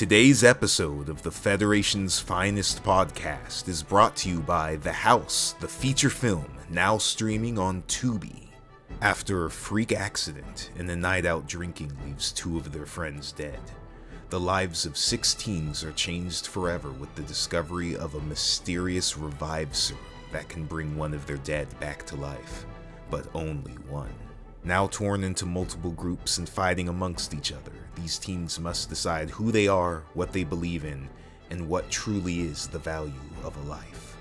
Today's episode of the Federation's Finest podcast is brought to you by The House, the feature film, now streaming on Tubi. After a freak accident and a night out drinking leaves two of their friends dead, the lives of 6 teens are changed forever with the discovery of a mysterious revive serum that can bring one of their dead back to life, but only one. Now torn into multiple groups and fighting amongst each other, these teens must decide who they are, what they believe in, and what truly is the value of a life.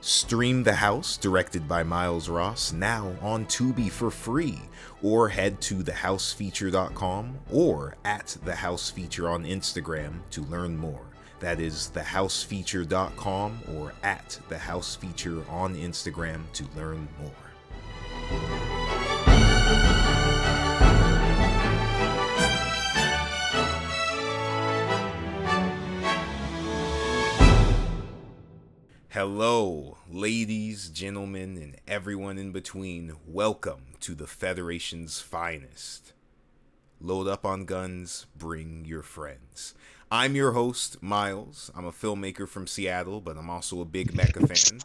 Stream The House, directed by Miles Ross, now on Tubi for free, or head to thehousefeature.com or at thehousefeature on Instagram to learn more. That is thehousefeature.com or at thehousefeature on Instagram to learn more. Hello, ladies, gentlemen, and everyone in between. Welcome to the Federation's Finest. Load up on guns, bring your friends. I'm your host, Miles. I'm a filmmaker from Seattle, but I'm also a big mecha fan.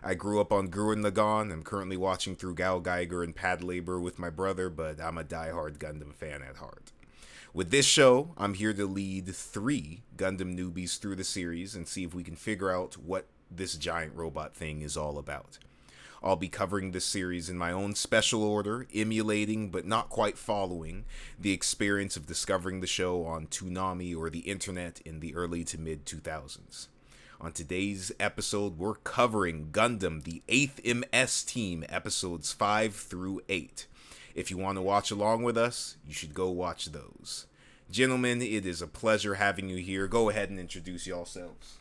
I grew up on Gurren Lagann. I'm currently watching through Gal Geiger and Pad Labor with my brother, but I'm a diehard Gundam fan at heart. With this show, I'm here to lead 3 Gundam newbies through the series and see if we can figure out what this giant robot thing is all about. I'll be covering this series in my own special order, emulating but not quite following the experience of discovering the show on Toonami or the internet in the early to mid 2000s. On today's episode, we're covering Gundam, the 8th MS Team, episodes 5 through 8. If you want to watch along with us, you should go watch those. Gentlemen, it is a pleasure having you here. Go ahead and introduce yourselves.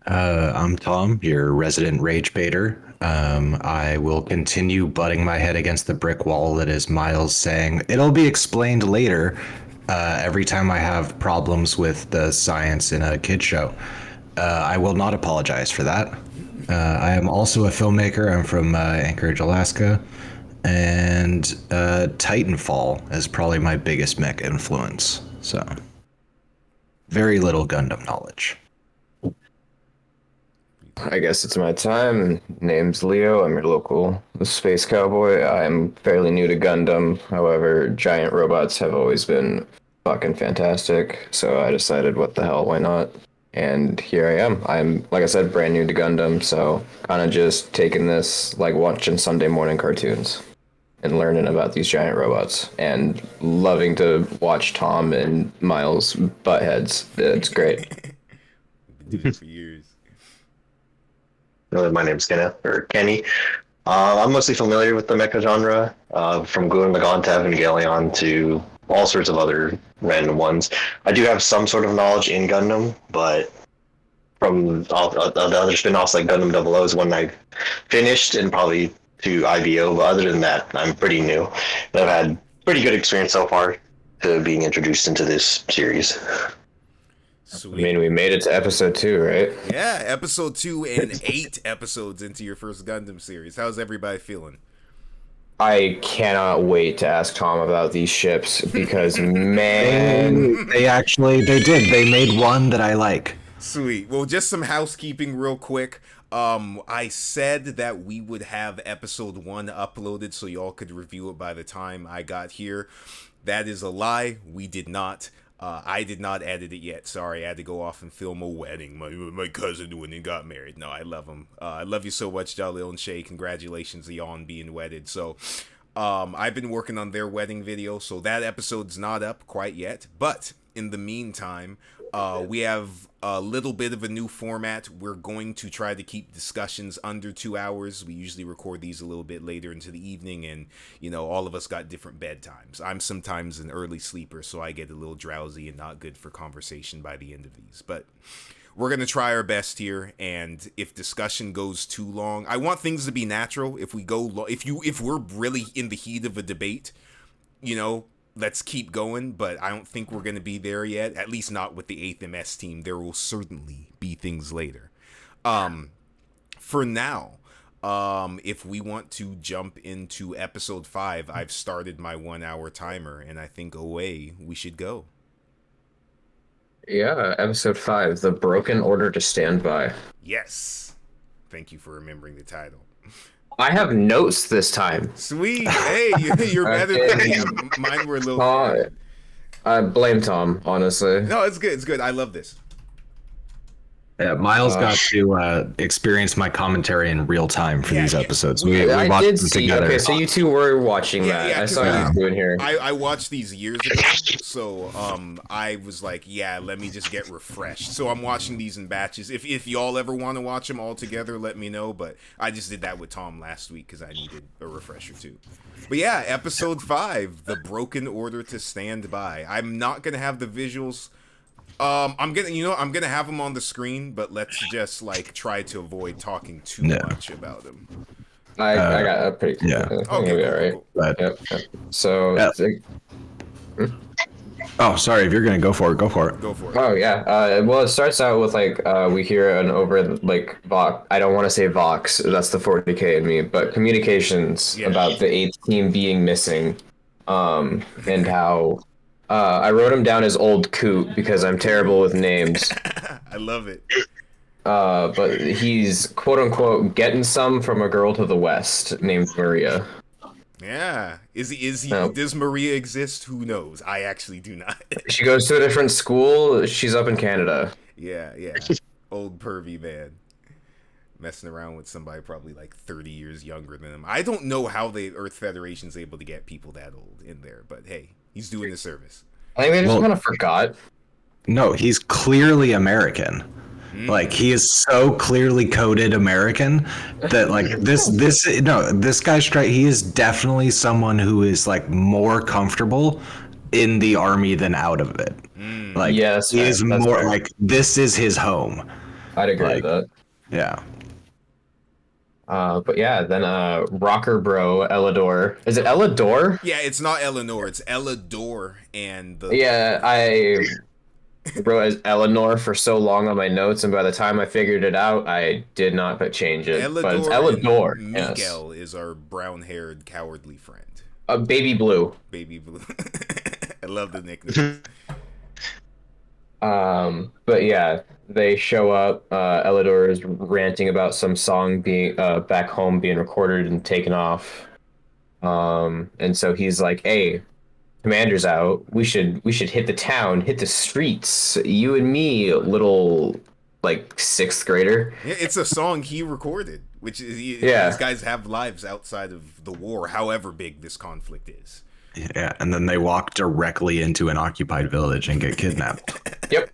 I'm Tom, your resident rage baiter. I will continue butting my head against the brick wall that is Miles saying, "It'll be explained later," every time I have problems with the science in a kid show. I will not apologize for that. I am also a filmmaker. I'm from Anchorage, Alaska, and Titanfall is probably my biggest mech influence. So, very little Gundam knowledge. I guess it's my time. Name's Leo. I'm your local space cowboy. I'm fairly new to Gundam. However, giant robots have always been fucking fantastic. So I decided, what the hell, why not? And here I am. I'm, like I said, brand new to Gundam. So kind of just taking this like watching Sunday morning cartoons and learning about these giant robots and loving to watch Tom and Miles butt heads. It's great. We've been doing it for years. My name's Kenneth, or Kenny. I'm mostly familiar with the mecha genre, from Gundam Gundam to Evangelion to all sorts of other random ones. I do have some sort of knowledge in Gundam, but from all the other spin-offs like Gundam 00 is one I finished, and probably to IBO, but other than that, I'm pretty new. And I've had pretty good experience so far to being introduced into this series. Sweet. I mean, we made it to episode 2, right? Yeah, episode 2 and 8 episodes into your first Gundam series. How's everybody feeling? I cannot wait to ask Tom about these ships because, man... They did. They made one that I like. Sweet. Well, just some housekeeping real quick. I said that we would have episode 1 uploaded so y'all could review it by the time I got here. That is a lie. We did not. I did not edit it yet. Sorry, I had to go off and film a wedding. My cousin went and got married. No, I love him. I love you so much, Jalil and Shay. Congratulations to y'all on being wedded. So, I've been working on their wedding video, so that episode's not up quite yet. But in the meantime, we have a little bit of a new format. We're going to try to keep discussions under 2 hours. We usually record these a little bit later into the evening, and, you know, all of us got different bedtimes. I'm sometimes an early sleeper, so I get a little drowsy and not good for conversation by the end of these. But we're going to try our best here, and if discussion goes too long, I want things to be natural. If we go if we're really in the heat of a debate, you know, let's keep going, but I don't think we're going to be there yet, at least not with the 8th MS Team. There will certainly be things later. For now, if we want to jump into episode 5, I've started my 1 hour timer, and I think away we should go. Yeah, episode 5, The Broken Order to Stand By. Yes. Thank you for remembering the title. I have notes this time. Sweet. Hey, you're better than me. Mine were a little faded. I blame Tom, honestly. No, it's good. It's good. I love this. Yeah, Miles got to experience my commentary in real time for these episodes. We I watched did them see. together. Okay, so you two were watching that. I saw you doing here. I watched these years ago, so I was like, yeah, let me just get refreshed. So I'm watching these in batches. If y'all ever want to watch them all together, let me know. But I just did that with Tom last week because I needed a refresher too. But yeah, episode 5, The Broken Order to Stand By. I'm not gonna have the visuals. I'm gonna have them on the screen, but let's just like try to avoid talking too much about them. I got a pretty. Yeah. Okay. Cool. But, Yep. So. oh, sorry. If you're gonna go for it, go for it. Go for it. Oh yeah. Well, it starts out with like we hear an over like Vox. I don't want to say Vox. That's the 40K in me, but communications about the 8th team being missing, and how. I wrote him down as Old Coot because I'm terrible with names. I love it. But he's quote unquote getting some from a girl to the west named Maria. Yeah. Is he? No. Does Maria exist? Who knows? I actually do not. She goes to a different school. She's up in Canada. Yeah. Old pervy man. Messing around with somebody probably like 30 years younger than him. I don't know how the Earth Federation's able to get people that old in there, but hey, he's doing the service. I think they just kind of forgot. No, he's clearly American. Like he is so clearly coded American that like this guy he is definitely someone who is like more comfortable in the army than out of it. Like Yes, he is more fair. like this is his home. I'd agree with that. Yeah. But yeah, then Rocker Bro, Ellador. Is it Ellador? Yeah, it's not Eleanor, it's Ellador, and the I wrote as Eleanor for so long on my notes, and by the time I figured it out, I did not change it. But it's Ellador. Miguel is our brown-haired cowardly friend. Baby Blue. Baby Blue. I love the nickname. But yeah, they show up. Ellador is ranting about some song being back home being recorded and taken off. And so he's like, "Hey, Commander's out. We should hit the town, hit the streets. You and me, little like 6th grader." Yeah, it's a song he recorded, which is these guys have lives outside of the war, however big this conflict is. Yeah, and then they walk directly into an occupied village and get kidnapped. Yep.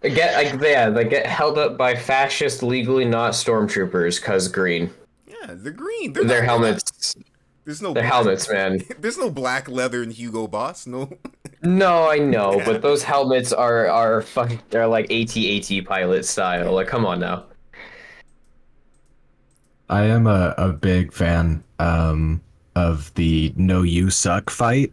They get held up by fascist, legally not stormtroopers, cause green. Yeah, they're green. Their helmets. There's no Their helmets, man. There's no black leather in Hugo Boss. No. No, I know, but those helmets are fucking. They're like AT-AT pilot style. Like, come on now. I am a big fan of the "No You Suck" fight,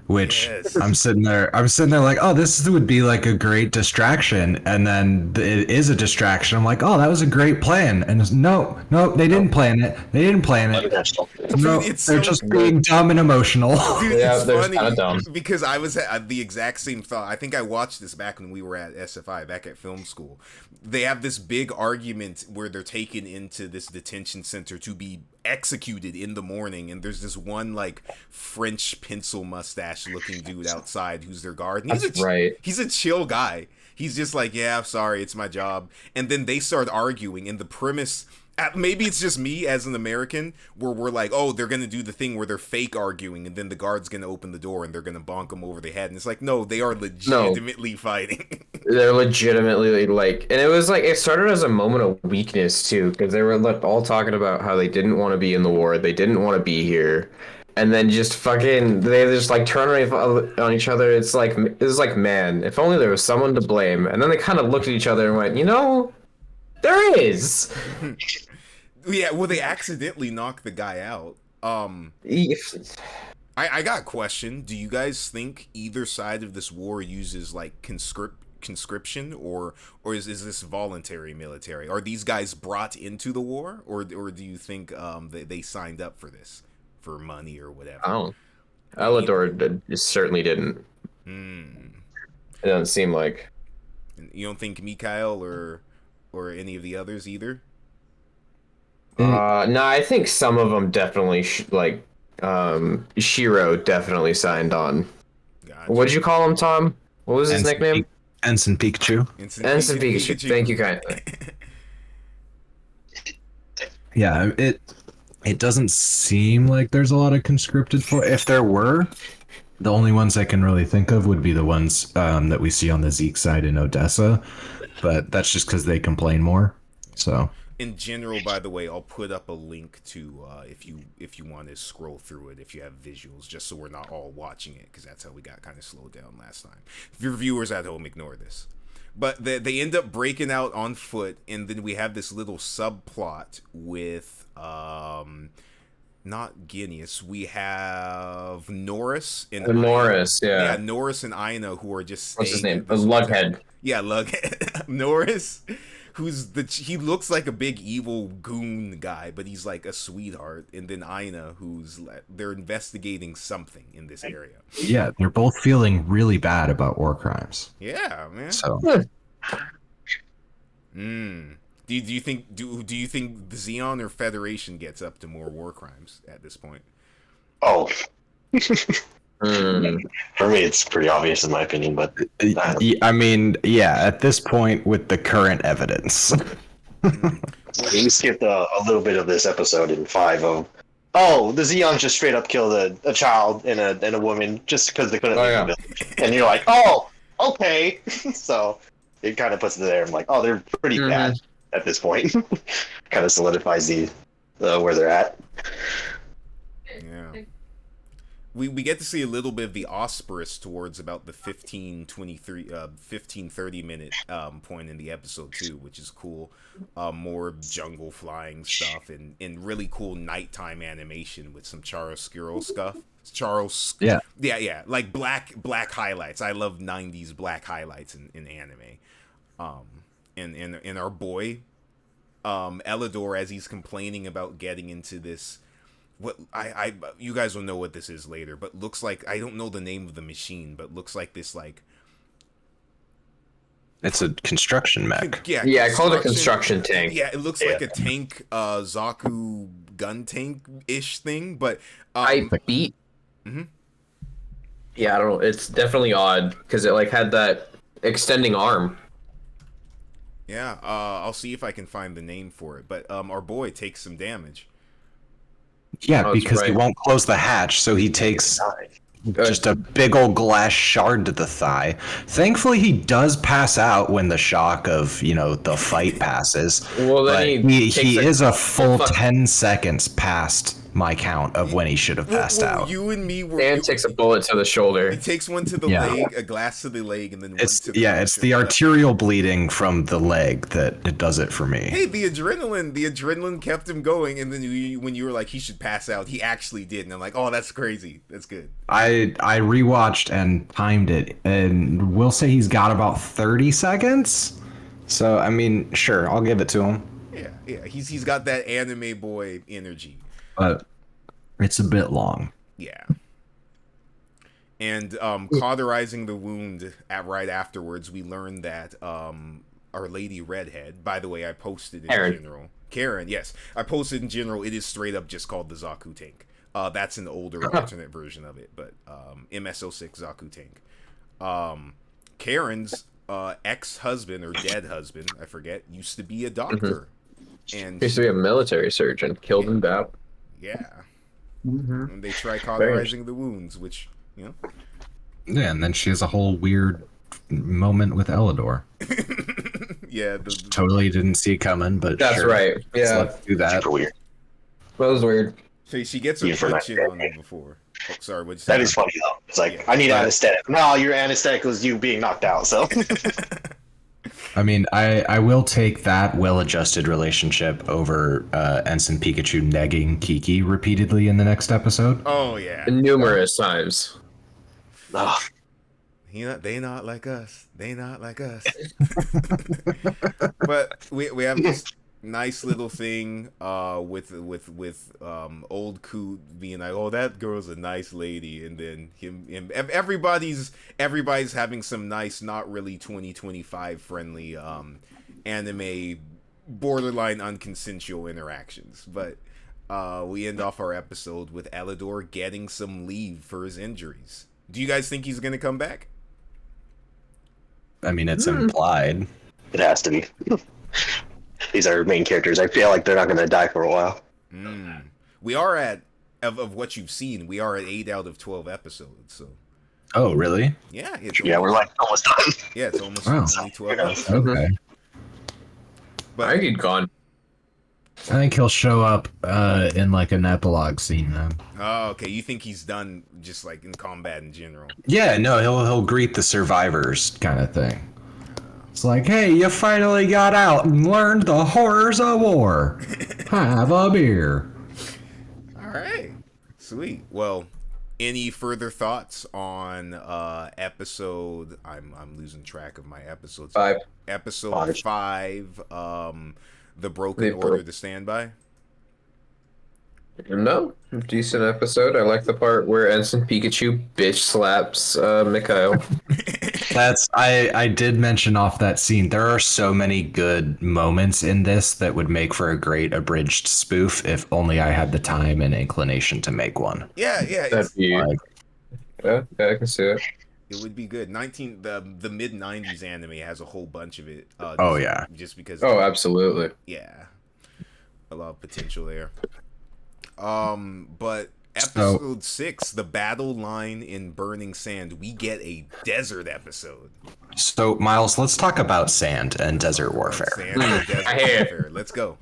which I'm sitting there like, oh, this would be like a great distraction, and then it is a distraction. I'm like, oh, that was a great plan, and no, they didn't plan it. No, they're just being dumb and emotional. Dude, Yeah, it's they're funny kinda dumb. because I was at the exact same thought. I think I watched this back when we were at SFI, back at film school. They have this big argument where they're taken into this detention center to be executed in the morning, and there's this one like French pencil mustache looking dude outside who's their guard. And he's a chill guy. He's just like, yeah, I'm sorry, it's my job. And then they start arguing, and the premise, maybe it's just me as an American, where we're like, oh, they're gonna do the thing where they're fake arguing, and then the guard's gonna open the door and they're gonna bonk them over the head, and it's like, no, they are legitimately fighting. They're legitimately like, and it was like it started as a moment of weakness too, because they were like all talking about how they didn't want to be in the war, they didn't want to be here, and then just fucking they just like turn on each other. It's like, man, if only there was someone to blame. And then they kind of looked at each other and went, you know, there is. Yeah, well, they accidentally knocked the guy out. I got a question. Do you guys think either side of this war uses like conscription, or is this voluntary military? Are these guys brought into the war, or do you think they signed up for this for money or whatever? Oh, Ellador certainly didn't. It doesn't seem like. You don't think Mikhail or any of the others either? No, I think some of them definitely Shiro definitely signed on. Gotcha. What'd you call him, Tom? What was his nickname? Ensign Pikachu. Ensign Pikachu. Thank you, kindly. Yeah, it doesn't seem like there's a lot of conscripted for. If there were, the only ones I can really think of would be the ones that we see on the Zeke side in Odessa, but that's just because they complain more. So in general, by the way, I'll put up a link to if you want to scroll through it, if you have visuals, just so we're not all watching it, because that's how we got kind of slowed down last time. If your viewers at home, ignore this. But they end up breaking out on foot, and then we have this little subplot with not Guineas. We have Norris and Norris, yeah, Norris and Ina, who are just what's his staying name? Lughead. Yeah, Lughead. Norris, he looks like a big evil goon guy, but he's like a sweetheart. And then Ina, they're investigating something in this area. yeah, they're both feeling really bad about war crimes. Yeah, man. So Do you think do you think the Xeon or Federation gets up to more war crimes at this point? Oh. For me, it's pretty obvious in my opinion, but I mean, yeah, at this point with the current evidence. We skipped a little bit of this episode in 5 of, the Xeons just straight up killed a child and a woman just because they couldn't leave the village. And you're like, oh, okay. So it kind of puts it there. I'm like, oh, they're pretty bad at this point. Kind of solidifies the where they're at. Yeah. We get to see a little bit of the Osprey towards about the 15-30 minute point in the episode too, which is cool. More jungle flying stuff and really cool nighttime animation with some chiaroscuro stuff. Yeah, like black highlights. I love 90s black highlights in anime. And our boy Elidor, as he's complaining about getting into this, what you guys will know what this is later, but looks like, I don't know the name of the machine, but looks like this, like, it's a construction mech. Yeah, I call it a construction tank. Yeah, it looks like a tank, Zaku gun tank ish thing, but I beat. Yeah, I don't know. It's definitely odd because it like had that extending arm. Yeah, I'll see if I can find the name for it, but our boy takes some damage. Yeah, because he won't close the hatch, so he takes just a big old glass shard to the thigh. Thankfully, he does pass out when the shock of, the fight passes. Well, then he is a full 10 seconds past my count of when he should have passed out. You and me were. Dan takes a bullet to the shoulder. He takes one to the leg, a glass to the leg, and then one to the it's the arterial bleeding from the leg that it does it for me. Hey, the adrenaline kept him going, and then when you were like he should pass out, he actually did, and I'm like, oh, that's crazy, that's good. I rewatched and timed it, and we'll say he's got about 30 seconds. So I mean, sure, I'll give it to him. Yeah, he's got that anime boy energy. But it's a bit long. Yeah. And cauterizing the wound right afterwards, we learned that Our Lady Redhead, by the way, I posted in general. Karen, yes. I posted in general, it is straight up just called the Zaku tank. That's an older alternate version of it, but MS-06 Zaku tank. Karen's ex-husband or dead husband, I forget, used to be a doctor. And used to be a military surgeon, killed in battle. Yeah. And they try cauterizing the wounds, which, Yeah, and then she has a whole weird moment with Elidor. Yeah. Totally didn't see it coming, but that's sure. right. Yeah. Let's do that. Super weird. That was weird. So she gets her punch in on him before. Oh, sorry, what'd you say? That is funny, though. It's like, I need anesthetic. No, your anesthetic was you being knocked out, so... I mean, I will take that well-adjusted relationship over Ensign Pikachu negging Kiki repeatedly in the next episode. Oh, yeah. Numerous times. They not like us. They not like us. But we have Nice little thing with old Coot being like, oh, that girl's a nice lady, and then him everybody's having some nice, not really 2025 friendly anime borderline unconsensual interactions. But we end off our episode with Elidor getting some leave for his injuries. Do you guys think he's gonna come back? I mean, it's implied. It has to be. These are main characters. I feel like they're not going to die for a while. We are at of what you've seen. We are at 8 out of 12 episodes. So. Oh, really? Yeah. We're like almost done. Yeah, it's almost only 12 episodes. Okay. But I get gone. I think he'll show up in like an epilogue scene then. Oh, okay. You think he's done just like in combat in general? Yeah, no, he'll greet the survivors kind of thing. It's like, hey, you finally got out and learned the horrors of war. Have a beer. All right. Sweet. Well, any further thoughts on episode? I'm losing track of my episodes. 5. Episode 5. The Broken Order to Stand By. No, decent episode. I like the part where Ensign Pikachu bitch slaps Mikhail. I did mention off that scene. There are so many good moments in this that would make for a great abridged spoof if only I had the time and inclination to make one. Yeah. That'd be, yeah, I can see it. It would be good. The mid 90s anime has a whole bunch of it. Just because. Oh, absolutely. Yeah, a lot of potential there. But episode 6, the battle line in Burning Sand, we get a desert episode. So, Miles, let's talk about sand and desert warfare. Sand and desert warfare. Let's go.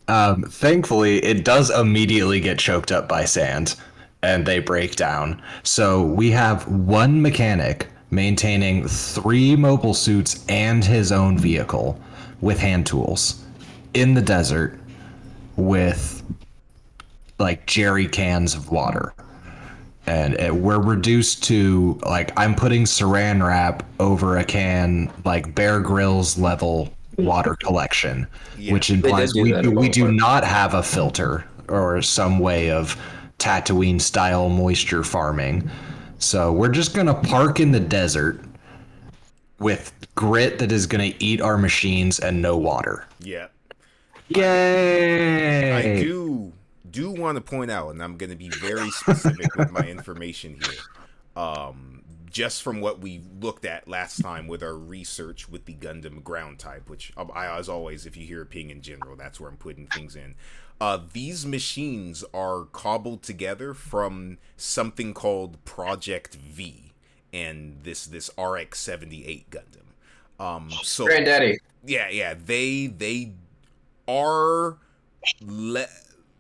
Thankfully, it does immediately get choked up by sand, and they break down. So we have one mechanic maintaining 3 mobile suits and his own vehicle with hand tools in the desert with like jerry cans of water. And we're reduced to like, I'm putting saran wrap over a can, like Bear Grylls level water collection, which implies we do not have a filter or some way of Tatooine style moisture farming. So we're just going to park in the desert with grit that is going to eat our machines and no water. Yeah. Yay! I do want to point out, and I'm going to be very specific with my information here. Just from what we looked at last time with our research with the Gundam ground type, which as always, if you hear ping in general, that's where I'm putting things in. These machines are cobbled together from something called Project V and this RX-78 Gundam. So Granddaddy. Yeah, they are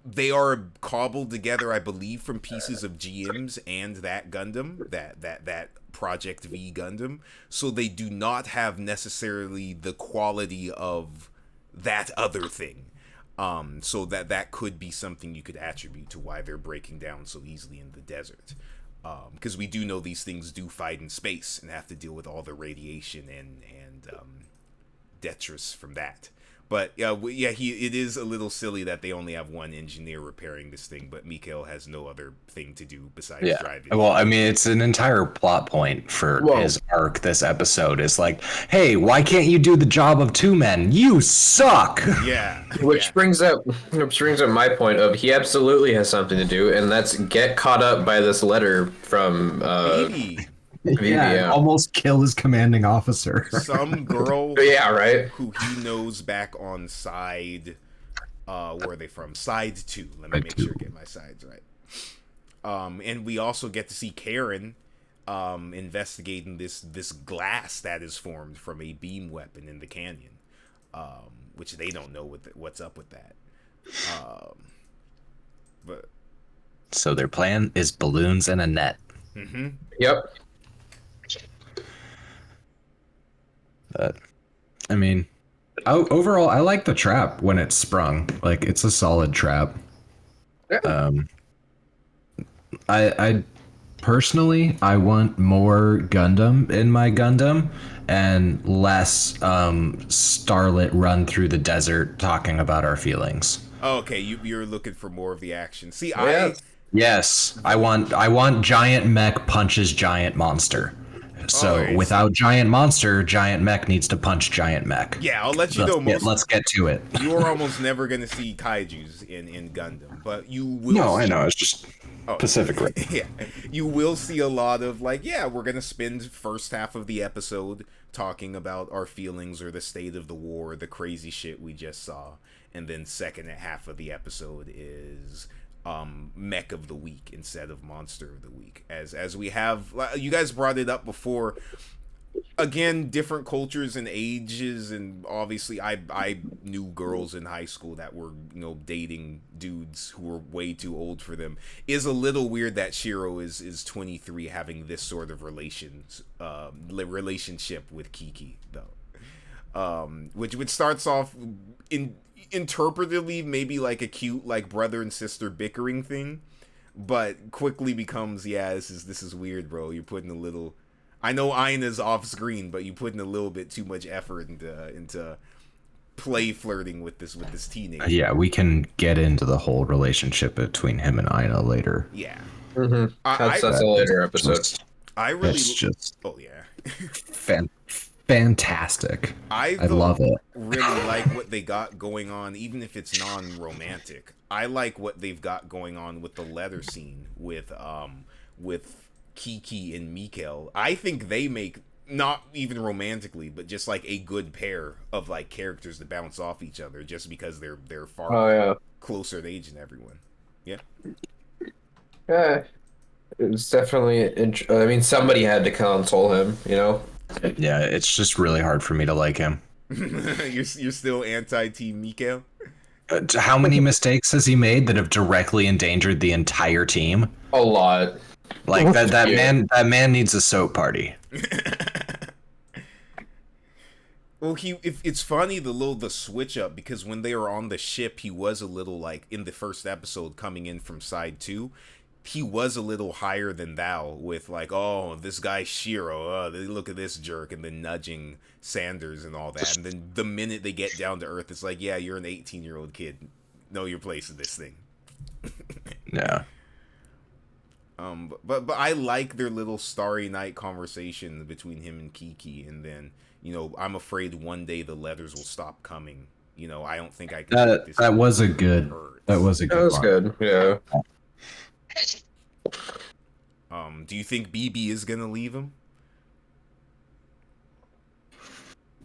they are cobbled together, I believe, from pieces of GM's and that Gundam, that Project V Gundam. So they do not have necessarily the quality of that other thing. So that could be something you could attribute to why they're breaking down so easily in the desert. Because we do know these things do fight in space and have to deal with all the radiation and detritus from that. But it is a little silly that they only have one engineer repairing this thing, but Mikhail has no other thing to do besides driving. Well, I mean, it's an entire plot point for his arc. This episode is like, hey, why can't you do the job of 2 men? You suck. Yeah. Which brings up my point of he absolutely has something to do, and that's get caught up by this letter from Yeah, almost kill his commanding officer. Some girl who he knows back on side where are they from? Side 2. Let me make sure I get my sides right. And we also get to see Karen investigating this glass that is formed from a beam weapon in the canyon. Which they don't know what's up with that. But so their plan is balloons and a net. Mm-hmm. Yep. I mean, overall, I like the trap when it's sprung. Like, it's a solid trap. Yeah. I Personally, I want more Gundam in my Gundam and less Starlet run through the desert talking about our feelings. Oh, okay, you're looking for more of the action. See, Yeah. Yes, I want giant mech punches giant monster. So Alright. without giant monster, giant mech needs to punch giant mech. Yeah, I'll let you know. Let's get to it. You're almost never gonna see kaijus in Gundam, but you will. No, I know. It's just Oh, Pacific Rim. yeah, you will see a lot of like, yeah, we're gonna spend first half of the episode talking about our feelings or the state of the war, the crazy shit we just saw, and then second half of the episode is mech of the week instead of monster of the week. As we have, you guys brought it up before. Again, different cultures and ages, and obviously I knew girls in high school that were, you know, dating dudes who were way too old for them. Is a little weird that Shiro is 23 having this sort of relationship with Kiki though, which starts off interpretively maybe like a cute like brother and sister bickering thing, but quickly becomes, yeah, this is weird, bro. You're putting a little, I know Aina's off screen, but you put in a little bit too much effort into play flirting with this teenager. Yeah, we can get into the whole relationship between him and Aina later. Yeah. Mm-hmm. That's a later episode. I really. It's just oh yeah. fantastic. I though, love it. Really like what they got going on, even if it's non-romantic. I like what they've got going on with the leather scene with Kiki and Mikkel. I think they make, not even romantically, but just like a good pair of like characters that bounce off each other, just because they're far closer in age than everyone. Yeah. Yeah. It was definitely. I mean, somebody had to console him, you know. Yeah, it's just really hard for me to like him. you're still anti-team Mikkel? How many mistakes has he made that have directly endangered the entire team? A lot. Like that man needs a soap party. Well, it's funny the switch up, because when they were on the ship, he was a little like, in the first episode coming in from side 2, he was a little higher than thou with like, oh, this guy Shiro, look at this jerk, and then nudging Sanders and all that. And then the minute they get down to earth, it's like, yeah, you're an 18-year-old kid. Know your place in this thing. Yeah. But I like their little Starry Night conversation between him and Kiki, and then, you know, I'm afraid one day the letters will stop coming. You know, I don't think I can. That was a good. That was a good. That was good. Yeah. Do you think BB is gonna leave him?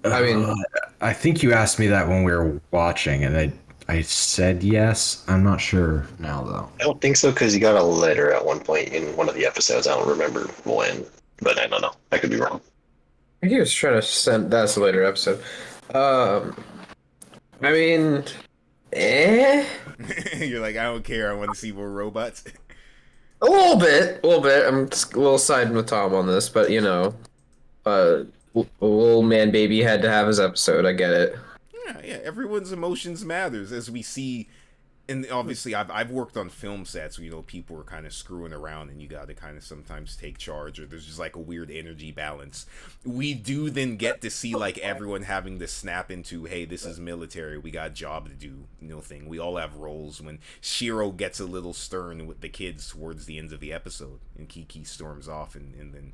I mean, I think you asked me that when we were watching, and I said yes. I'm not sure now though. I don't think so, because he got a letter at one point in one of the episodes. I don't remember when, but I don't know. I could be wrong. he was trying to send. That's a later episode. I mean, You're like, I don't care. I want to see more robots. A little bit. I'm just a little siding with Tom on this, but you know, little man baby had to have his episode. I get it. Yeah. Everyone's emotions matters, as we see. And obviously, I've worked on film sets where, you know, people are kind of screwing around, and you got to kind of sometimes take charge, or there's just like a weird energy balance. We do then get to see like everyone having to snap into, hey, this is military, we got a job to do, you know, thing. We all have roles. When Shiro gets a little stern with the kids towards the end of the episode, and Kiki storms off, and then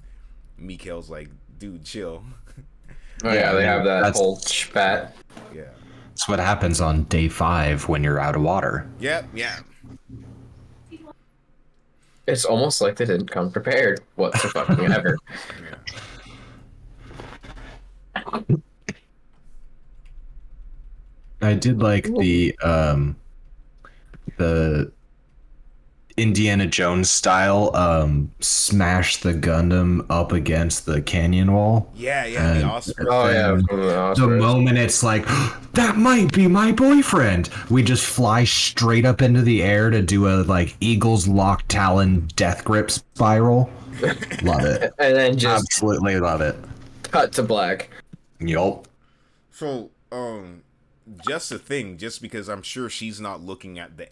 Mikkel's like, dude, chill. Oh yeah, they have that whole spat. Yeah. That's what happens on day 5 when you're out of water. Yeah. It's almost like they didn't come prepared whatsoever. Yeah. I did like the Indiana Jones style smash the Gundam up against the canyon wall. Yeah, And- the Osprey. Oh yeah, from the The Ospreys. moment it's like, that might be my boyfriend, we just fly straight up into the air to do a like Eagles lock talon death grip spiral. Love it. And then just Absolutely love it. cut to black. Yup. So, just a thing, just because I'm sure she's not looking at the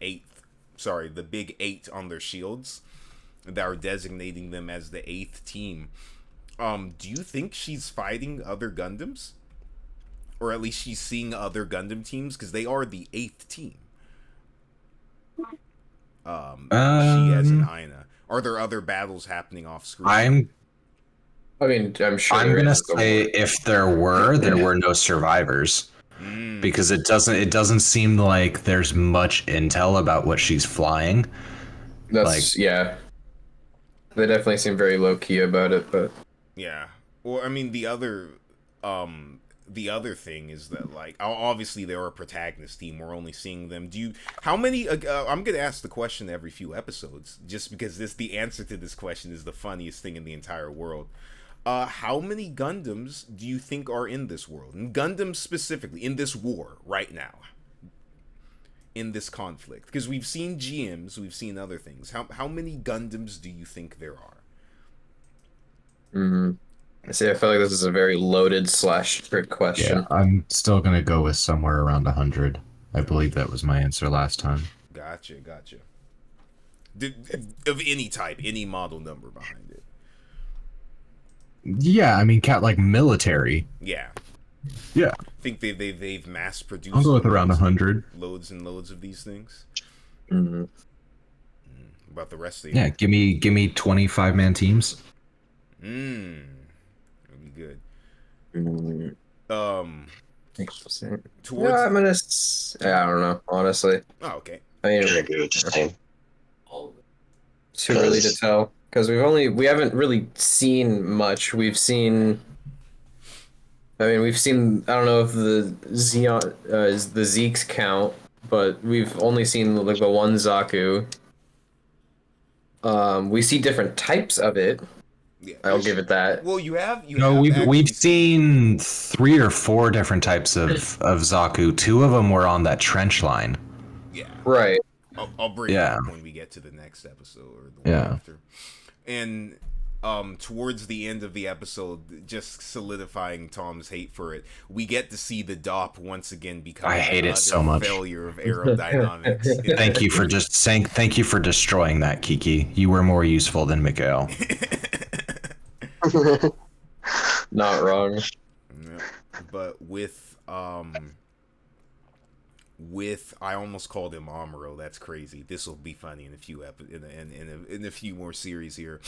big 8 on their shields. that are designating them as the 8th team. Do you think she's fighting other Gundams? Or at least she's seeing other Gundam teams? Because they are the 8th team. She as in Aina. Are there other battles happening off screen? I'm sure. I'm gonna say if there were no survivors. Because it doesn't seem like there's much intel about what she's flying. Yeah. They definitely seem very low key about it, but yeah. Well, I mean, the other thing is that, like, obviously they're a protagonist team. We're only seeing them. How many? I'm gonna ask the question every few episodes, just because the answer to this question is the funniest thing in the entire world. How many Gundams do you think are in this world? And Gundams specifically, in this war right now. In this conflict. Because we've seen GMs, we've seen other things. How many Gundams do you think there are? See, I feel like this is a very loaded / trick question. Yeah, I'm still gonna go with somewhere around 100. I believe that was my answer last time. Gotcha. Of any type, any model number behind it. Yeah, I mean, like military. Yeah. Yeah. I think they've mass produced. I'll go with around 100. Loads and loads of these things. About the rest of the Yeah, give me 25-man teams. That'd be good. Towards. Yeah, I don't know, honestly. Oh, okay. I mean, I agree with the same. Too early to tell because we haven't really seen much. We've seen. I don't know if the Xeon is the Zeeks count, but we've only seen like the one Zaku. We see different types of it. Yeah, I'll give it that. Well, we've seen 3 or 4 different types of Zaku. 2 of them were on that trench line. Yeah. Right. I'll bring it up when we get to the next episode or the one after. And towards the end of the episode, just solidifying Tom's hate for it, we get to see the DOP once again become so much. Failure of aerodynamics. Thank you for destroying that, Kiki. You were more useful than Mikael. Not wrong. Yeah. But with I almost called him Amuro. That's crazy. This will be funny in a few in a few more series here.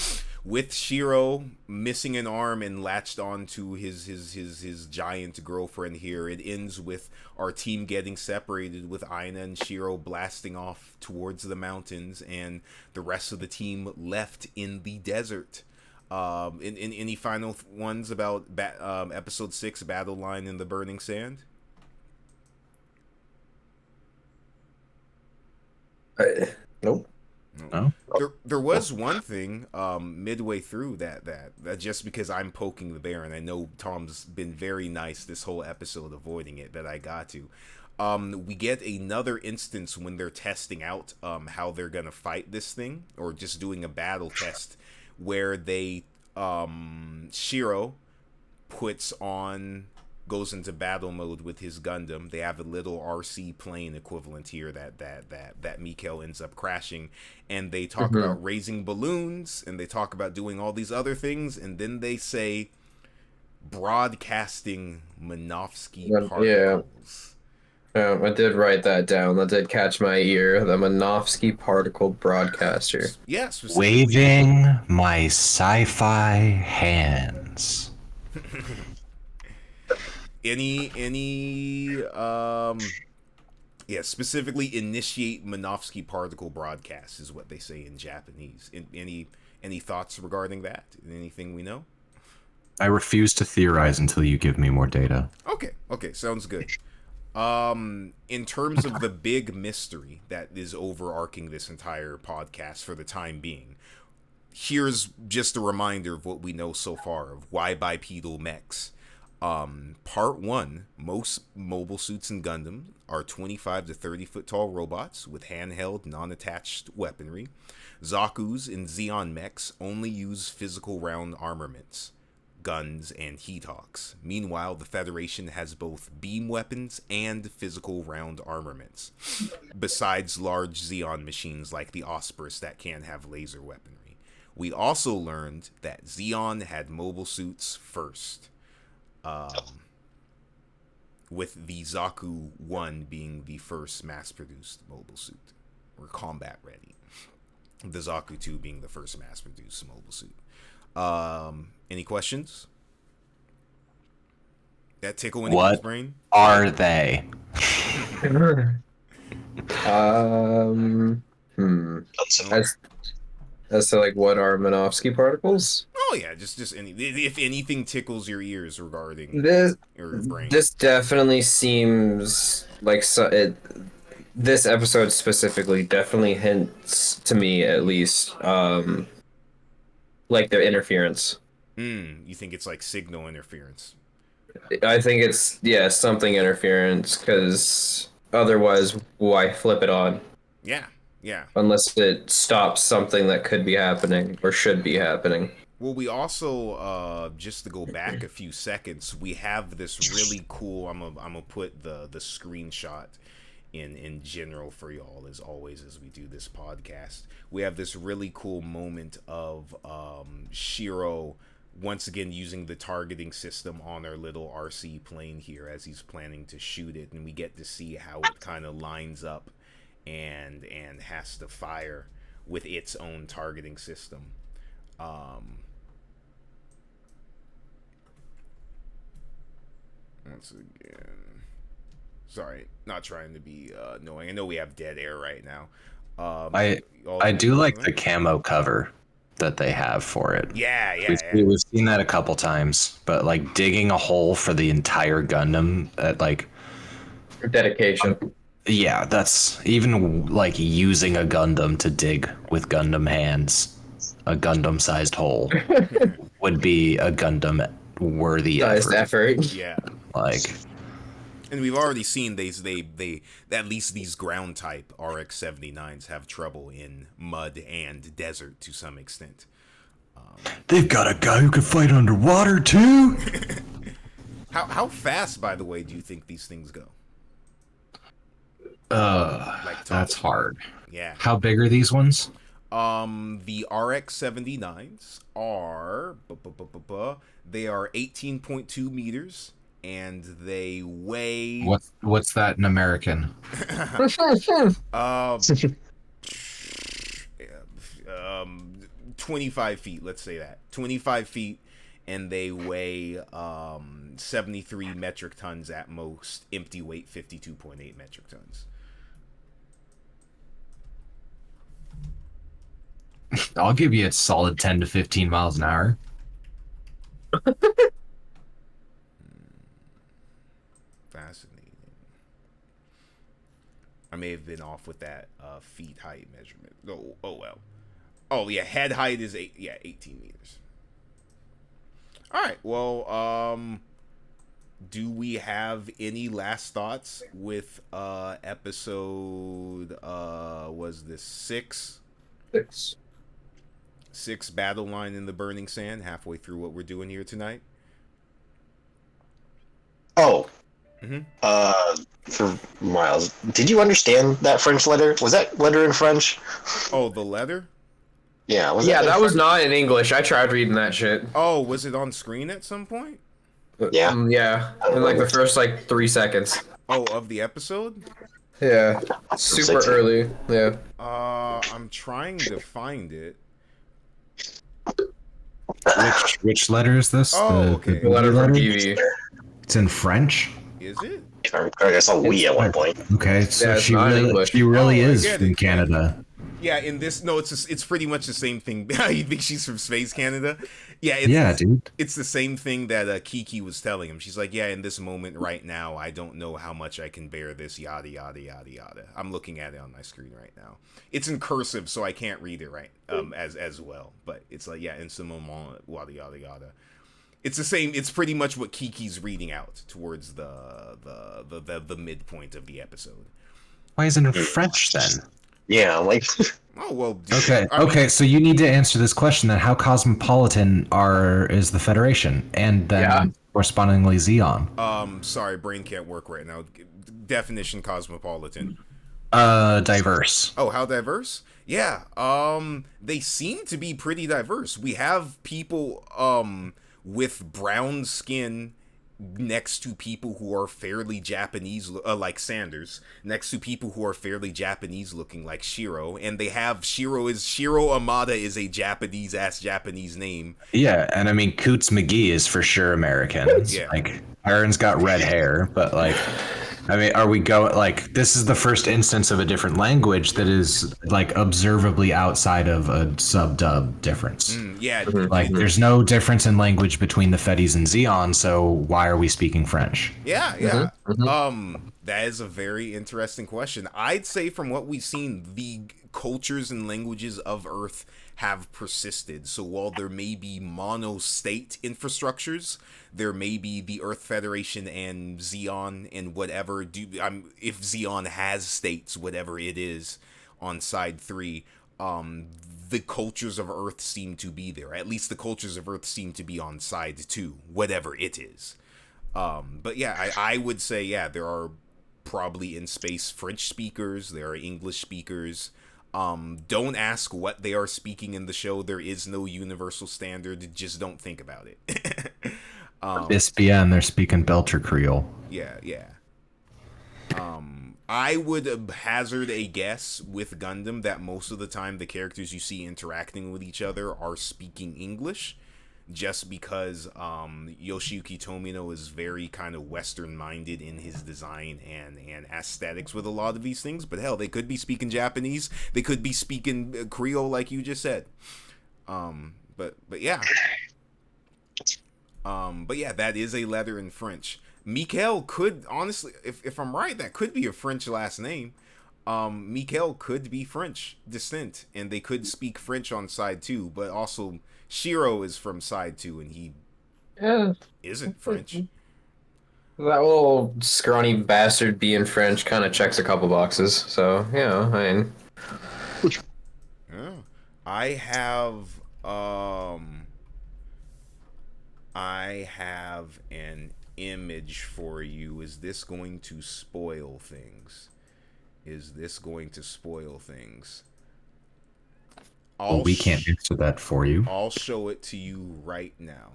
With Shiro missing an arm and latched on to his giant girlfriend here, it ends with our team getting separated, with Aina and Shiro blasting off towards the mountains, and the rest of the team left in the desert. In any final ones about episode 6, Battle Line in the Burning Sand? Nope. No. There was one thing midway through that just because I'm poking the bear, and I know Tom's been very nice this whole episode avoiding it, that I got to. We get another instance when they're testing out how they're gonna fight this thing, or just doing a battle test, where they Shiro goes into battle mode with his Gundam. They have a little RC plane equivalent here that Mikael ends up crashing, and they talk about raising balloons, and they talk about doing all these other things, and then they say broadcasting Minovsky particles. Yeah, I did write that down. That did catch my ear. The Minovsky particle broadcaster. Yes. Yeah, waving my sci-fi hands. Specifically initiate Minovsky particle broadcast is what they say in Japanese. Any thoughts regarding that? Anything we know? I refuse to theorize until you give me more data. Okay, sounds good. In terms of the big mystery that is overarching this entire podcast for the time being, here's just a reminder of what we know so far of why bipedal mechs. Part 1, most mobile suits in Gundam are 25 to 30 foot tall robots with handheld, non-attached weaponry. Zaku's and Zeon mechs only use physical round armaments, guns, and heat-hawks. Meanwhile, the Federation has both beam weapons and physical round armaments, besides large Zeon machines like the Osprey that can have laser weaponry. We also learned that Zeon had mobile suits first, with the Zaku 1 being the first mass-produced mobile suit, or combat-ready. The Zaku 2 being the first mass-produced mobile suit. Any questions? That tickle anyone's brain? Are they? As to like what are Minovsky particles? Oh yeah, just any, if anything tickles your ears regarding This your brain. this definitely seems like this episode specifically definitely hints to me at least like their interference. You think it's like signal interference? I think it's something interference, because otherwise why flip it on? Yeah. Unless it stops something that could be happening or should be happening. Well, we also just to go back a few seconds, we have this really cool. I'm gonna put the screenshot in general for y'all, as always, as we do this podcast. We have this really cool moment of Shiro once again using the targeting system on our little RC plane here as he's planning to shoot it, and we get to see how it kind of lines up and has to fire with its own targeting system. Once again, sorry, not trying to be annoying. I know we have dead air right now. I do like the camo cover that they have for it. Yeah. We've seen that a couple times, but like digging a hole for the entire Gundam at like Dedication. Yeah, that's even like using a Gundam to dig with Gundam hands. A Gundam-sized hole would be a Gundam-worthy effort. Yeah. Like, and we've already seen they at least these ground type RX-79s have trouble in mud and desert to some extent. they've got a guy who can fight underwater too. How fast, by the way, do you think these things go? That's hard. Yeah. How big are these ones? The RX-79s are they are 18.2 meters, and they weigh What's that in American? 25 feet, let's say that. 25 feet, and they weigh 73 metric tons at most. Empty weight 52.8 metric tons. I'll give you a solid 10 to 15 miles an hour. Fascinating. I may have been off with that feet height measurement. Oh well. Oh yeah, head height is 18 meters. All right. Well, do we have any last thoughts with episode was this 6? 6 battle line in the burning sand, halfway through what we're doing here tonight? For Miles, did you understand that French letter? Was that letter in French? Oh, the letter? Yeah, that was not in English. I tried reading that shit. Oh, was it on screen at some point? Yeah. Yeah, in like the first 3 seconds. Oh, of the episode? Yeah, super early. Yeah. I'm trying to find it. Which letter is this? Oh, okay. The letter from TV. It's in French. Is it? I saw we at one point. Okay, so Yeah, she not really, English. she really Oh, I is get from it. Canada. Yeah, in this, no, it's pretty much the same thing. You think she's from Space Canada? Yeah, Dude. It's the same thing that Kiki was telling him. She's like, yeah, in this moment right now, I don't know how much I can bear this, yada, yada, yada, yada. I'm looking at it on my screen right now. It's in cursive, so I can't read it right as well. But it's like, yeah, in some moment, yada, yada, yada. It's the same. It's pretty much what Kiki's reading out towards the midpoint of the episode. Why isn't it French then? Yeah, like. Oh well. Dude, Okay. So you need to answer this question then: how cosmopolitan is the Federation, and then correspondingly Zeon? Sorry, brain can't work right now. Definition: cosmopolitan. Diverse. Oh, how diverse? Yeah. They seem to be pretty diverse. We have people with brown skin next to people who are fairly Japanese, like Sanders, next to people who are fairly Japanese looking, like Shiro, and they have Shiro Amada is a Japanese name. Yeah, and I mean Coots McGee is for sure American. Yeah. Like Aaron's got red hair, but like I mean, are we going like this is the first instance of a different language that is like observably outside of a sub-dub difference. Yeah. Like there's no difference in language between the Fetties and Xeon, so why are we speaking French? Yeah. That is a very interesting question. I'd say from what we've seen, the cultures and languages of Earth have persisted. So while there may be mono-state infrastructures, there may be the Earth Federation and Xeon and whatever. If Xeon has states, whatever it is, on side 3, the cultures of Earth seem to be there. At least the cultures of Earth seem to be on side 2, whatever it is. But yeah, I would say, yeah, there are probably in space French speakers, there are English speakers. Don't ask what they are speaking in the show. There is no universal standard. Just don't think about it. Bispian, they're speaking Belter Creole. Yeah. I would hazard a guess with Gundam that most of the time the characters you see interacting with each other are speaking English, just because Yoshiyuki Tomino is very kind of Western-minded in his design and aesthetics with a lot of these things. But hell, they could be speaking Japanese. They could be speaking Creole, like you just said. But yeah. But yeah, that is a letter in French. Mikael could, honestly, if I'm right, that could be a French last name. Mikael could be French descent, and they could speak French on side 2, but also Shiro is from side 2, and he isn't French. That little scrawny bastard being French kind of checks a couple boxes, so, I mean... Yeah. I have an image for you. Is this going to spoil things? We can't answer that for you. I'll show it to you right now.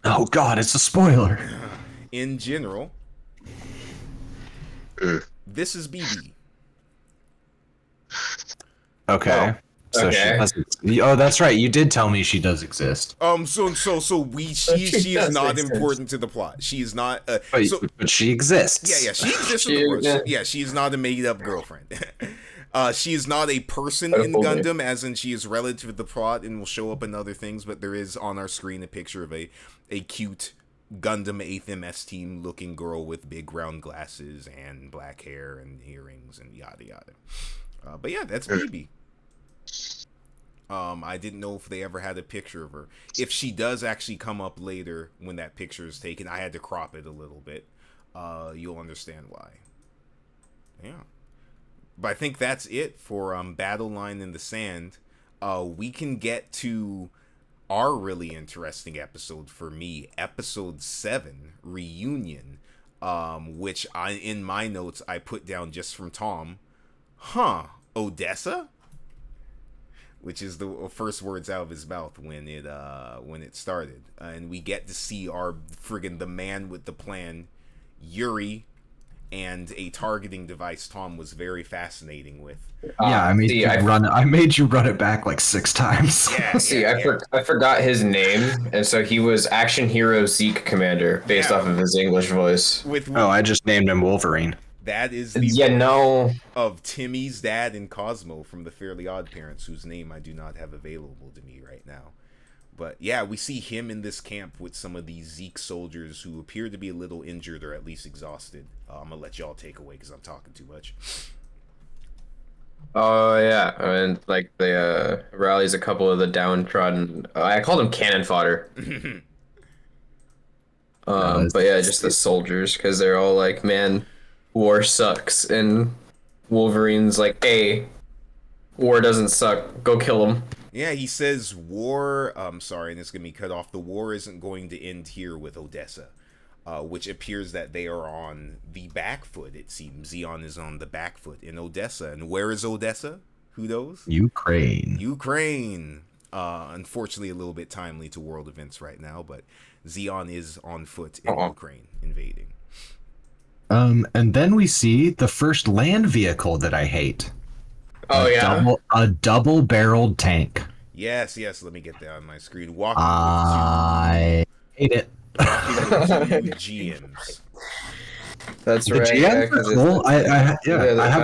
Oh god, it's a spoiler. In general, this is BB. Okay. So Okay. she does. Oh, that's right. You did tell me she does exist. She is not important to the plot. She is not. But she exists. Yeah, she exists in the world. Yeah, she is not a made-up girlfriend. She is not a person in Gundam, as in she is relative to the plot and will show up in other things. But there is on our screen a picture of a cute Gundam 8th MS team looking girl with big round glasses and black hair and earrings and yada yada. But yeah, that's BB. I didn't know if they ever had a picture of her. If she does actually come up later when that picture is taken, I had to crop it a little bit. You'll understand why. Yeah. But I think that's it for Battle Line in the Sand. We can get to our really interesting episode for me, episode 7, Reunion, which in my notes I put down just from Tom. Odessa? Which is the first words out of his mouth when it started, and we get to see our the man with the plan, Yuri, and a targeting device Tom was very fascinating with. Yeah, I made you run it back like 6 times. Yeah, I forgot his name, and so he was Action Hero Zeke Commander based off of his English voice. I just named him Wolverine. That is the voice of Timmy's dad and Cosmo from the Fairly Odd Parents, whose name I do not have available to me right now. But yeah, we see him in this camp with some of these Zeke soldiers who appear to be a little injured or at least exhausted. I'm gonna let y'all take away because I'm talking too much. Oh yeah, and like they rallies a couple of the downtrodden. I called them cannon fodder. But yeah, just the soldiers, because they're all like, man, war sucks, and Wolverine's like, hey, war doesn't suck, go kill them. Yeah, he says war, sorry, and it's gonna be cut off. The war isn't going to end here with Odessa. which appears that they are on the back foot, it seems. Zeon is on the back foot in Odessa. And where is Odessa? Who knows? Ukraine. Ukraine. Unfortunately, a little bit timely to world events right now, but Zeon is on foot in Ukraine, invading. And then we see the first land vehicle that I hate. A double-barreled tank. Yes, let me get that on my screen. I hate it. Walking with two GMs. That's The right. GMs are cool. I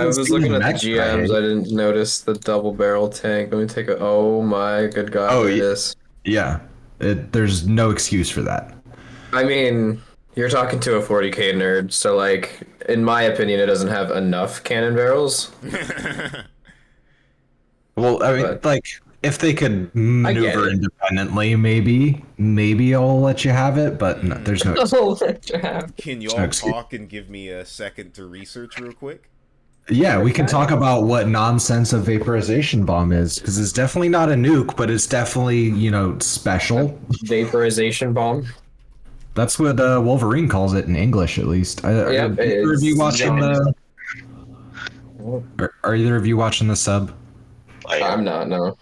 was looking at the GMs. I didn't notice the double barrel tank. Let me take a. Oh my good god! Oh, there it is. Yeah, there's no excuse for that. I mean, you're talking to a 40k nerd, so like, in my opinion, it doesn't have enough cannon barrels. Well, I mean, like, if they could maneuver independently, maybe I'll let you have it, but no, there's no excuse. Can y'all talk and give me a second to research real quick? Yeah, we can talk about what nonsense a vaporization bomb is, because it's definitely not a nuke, but it's definitely, special. Vaporization bomb? That's what Wolverine calls it in English, at least. Are either of you watching the sub? I'm not, no.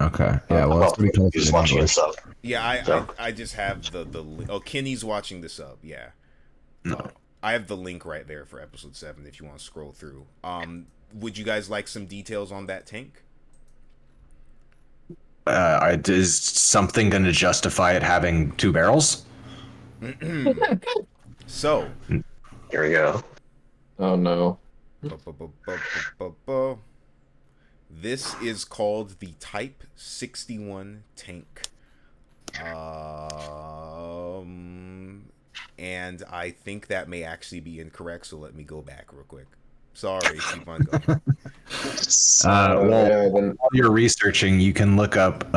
Okay. Yeah, well, that's what he calls it in watching English. the sub. Yeah, I just have the Kenny's watching the sub, yeah. No. I have the link right there for episode 7 if you want to scroll through. Would you guys like some details on that tank? Is something going to justify it having 2 barrels? So, here we go. Oh no. This is called the Type 61 tank. And I think that may actually be incorrect, so let me go back real quick. Sorry, keep on going. While you're researching, you can look up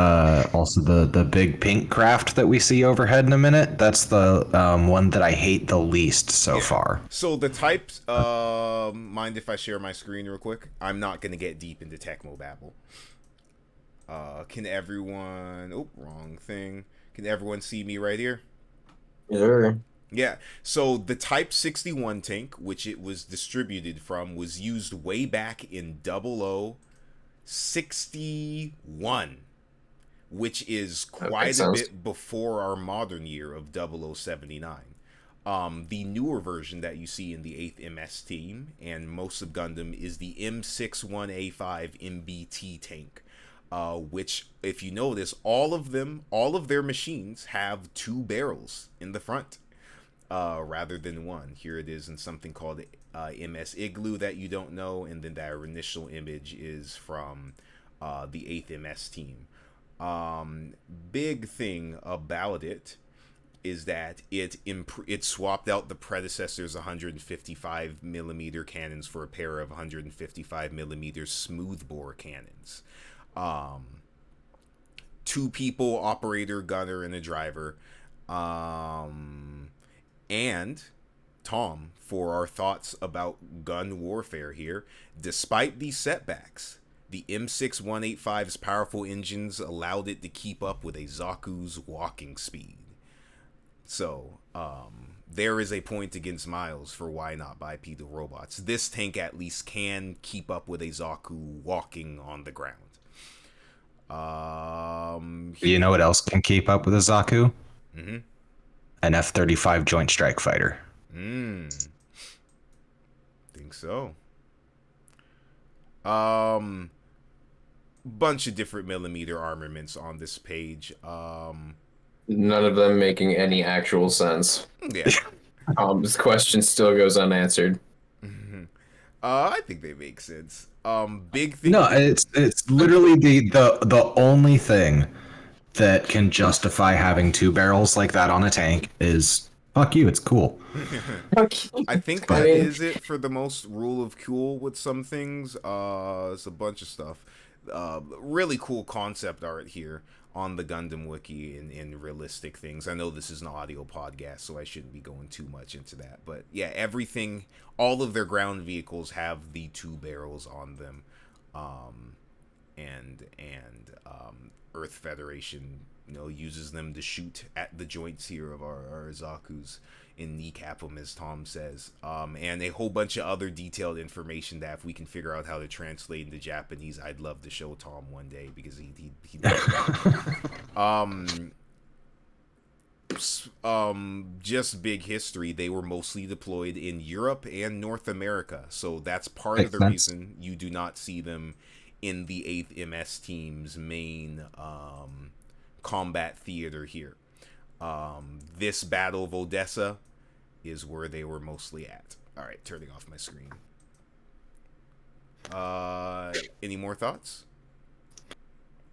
also the big pink craft that we see overhead in a minute. That's the one that I hate the least so far. So the types, mind if I share my screen real quick? I'm not going to get deep into Tecmo Babble. Can everyone... Oh, wrong thing. Can everyone see me right here? Sure. Yeah, so the Type 61 tank, which it was distributed from, was used way back in 0061, which is quite a bit before our modern year of 0079. The newer version that you see in the 8th MS team and most of Gundam is the M61A5 MBT tank, which, if you notice, all of their machines have 2 barrels in the front. Rather than 1. Here it is in something called MS Igloo that you don't know, and then that initial image is from the 8th MS team. Big thing about it is that it swapped out the predecessor's 155 millimeter cannons for a pair of 155 millimeter smoothbore cannons. 2 people, operator, gunner, and a driver. And Tom, for our thoughts about gun warfare here, despite these setbacks, the M6185's powerful engines allowed it to keep up with a Zaku's walking speed. So, there is a point against Miles for why not bipedal robots. This tank at least can keep up with a Zaku walking on the ground. You know what else can keep up with a Zaku? Mm-hmm. An F-35 Joint Strike Fighter. Think so. Bunch of different millimeter armaments on this page. None of them making any actual sense. Yeah. This question still goes unanswered. I think they make sense. Big thing. No, it's literally the only thing that can justify having 2 barrels like that on a tank is fuck you, it's cool. I think that is it for the most rule of cool with some things. It's a bunch of stuff. Really cool concept art here on the Gundam Wiki in realistic things. I know this is an audio podcast, so I shouldn't be going too much into that. But yeah, everything, all of their ground vehicles have the 2 barrels on them. And Earth Federation, uses them to shoot at the joints here of our Zaku's and kneecap them, as Tom says, and a whole bunch of other detailed information that if we can figure out how to translate into Japanese, I'd love to show Tom one day because he just big history. They were mostly deployed in Europe and North America, so that's part of the reason you do not see them in the 8th MS team's main combat theater here. This Battle of Odessa is where they were mostly at. All right, turning off my screen. Any more thoughts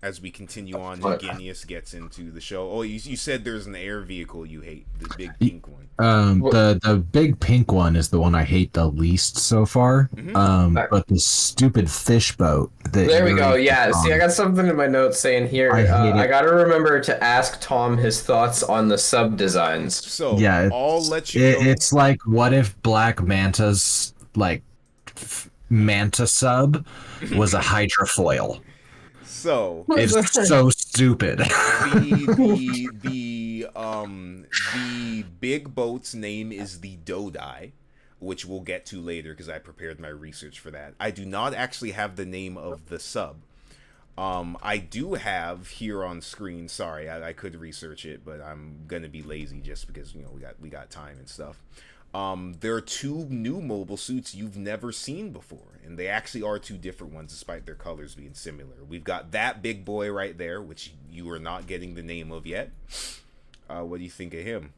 as we continue on and Genius gets into the show? Oh, you said there's an air vehicle you hate, the big pink one. The big pink one is the one I hate the least so far. But the stupid fish boat. There we go. Yeah. See, I got something in my notes saying here. I got to remember to ask Tom his thoughts on the sub designs. So yeah, I'll let you know. It's like, what if Black Manta's like Manta sub was a hydrofoil? So it's so stupid. The big boat's name is the Dodai, which we'll get to later because I prepared my research for that. I do not actually have the name of the sub. I do have here on screen. Sorry, I could research it, but I'm gonna be lazy just because we got time and stuff. There are 2 new mobile suits you've never seen before, and they actually are 2 different ones despite their colors being similar. We've got that big boy right there, which you are not getting the name of yet. What do you think of him?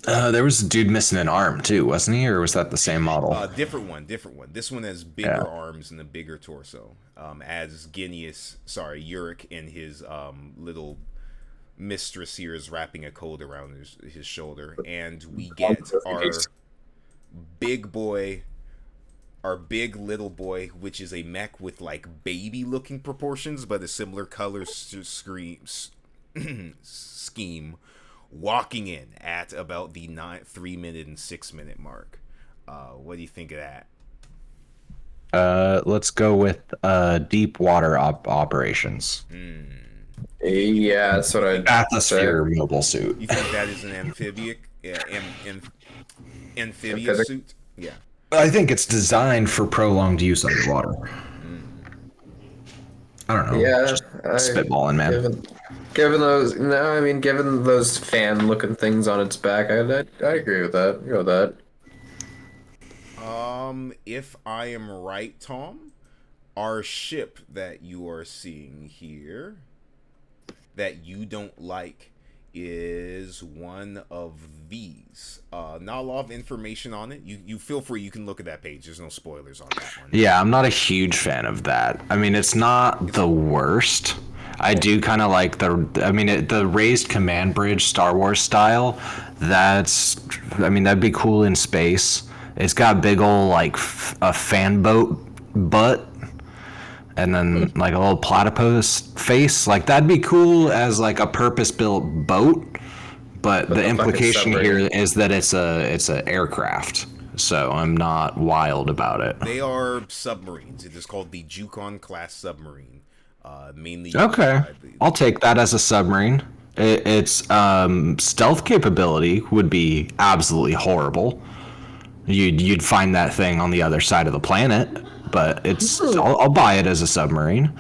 There was a dude missing an arm too, wasn't he? Or was that the same model? Different one. This one has bigger arms and a bigger torso. As Yurik and his little mistress here is wrapping a coat around his shoulder, and we get our big little boy, which is a mech with like baby looking proportions but a similar color scheme, walking in at about the 3 minute and 6 minute mark. What do you think of that? Let's go with deep water operations. Yeah, that's what That's your mobile suit. You think that is an amphibious suit? Yeah. I think it's designed for prolonged use underwater. I don't know. Yeah, just spitballing, man. Given those fan-looking things on its back, I agree with that. You know that. If I am right, Tom, our ship that you are seeing here that you don't like is one of these. Not a lot of information on it. You feel free, you can look at that page. There's no spoilers on that one. Yeah, I'm not a huge fan of that. I mean, it's not the worst. I do kind of like the raised command bridge Star Wars style. That'd be cool in space. It's got big old like a fan boat butt, and then like a little platypus face. Like that'd be cool as like a purpose-built boat. But the implication here is that it's an aircraft. So I'm not wild about it. They are submarines. It is called the Yukon class submarine. Mainly. Okay, I'll take that as a submarine. Its stealth capability would be absolutely horrible. You'd find that thing on the other side of the planet, but I'll buy it as a submarine.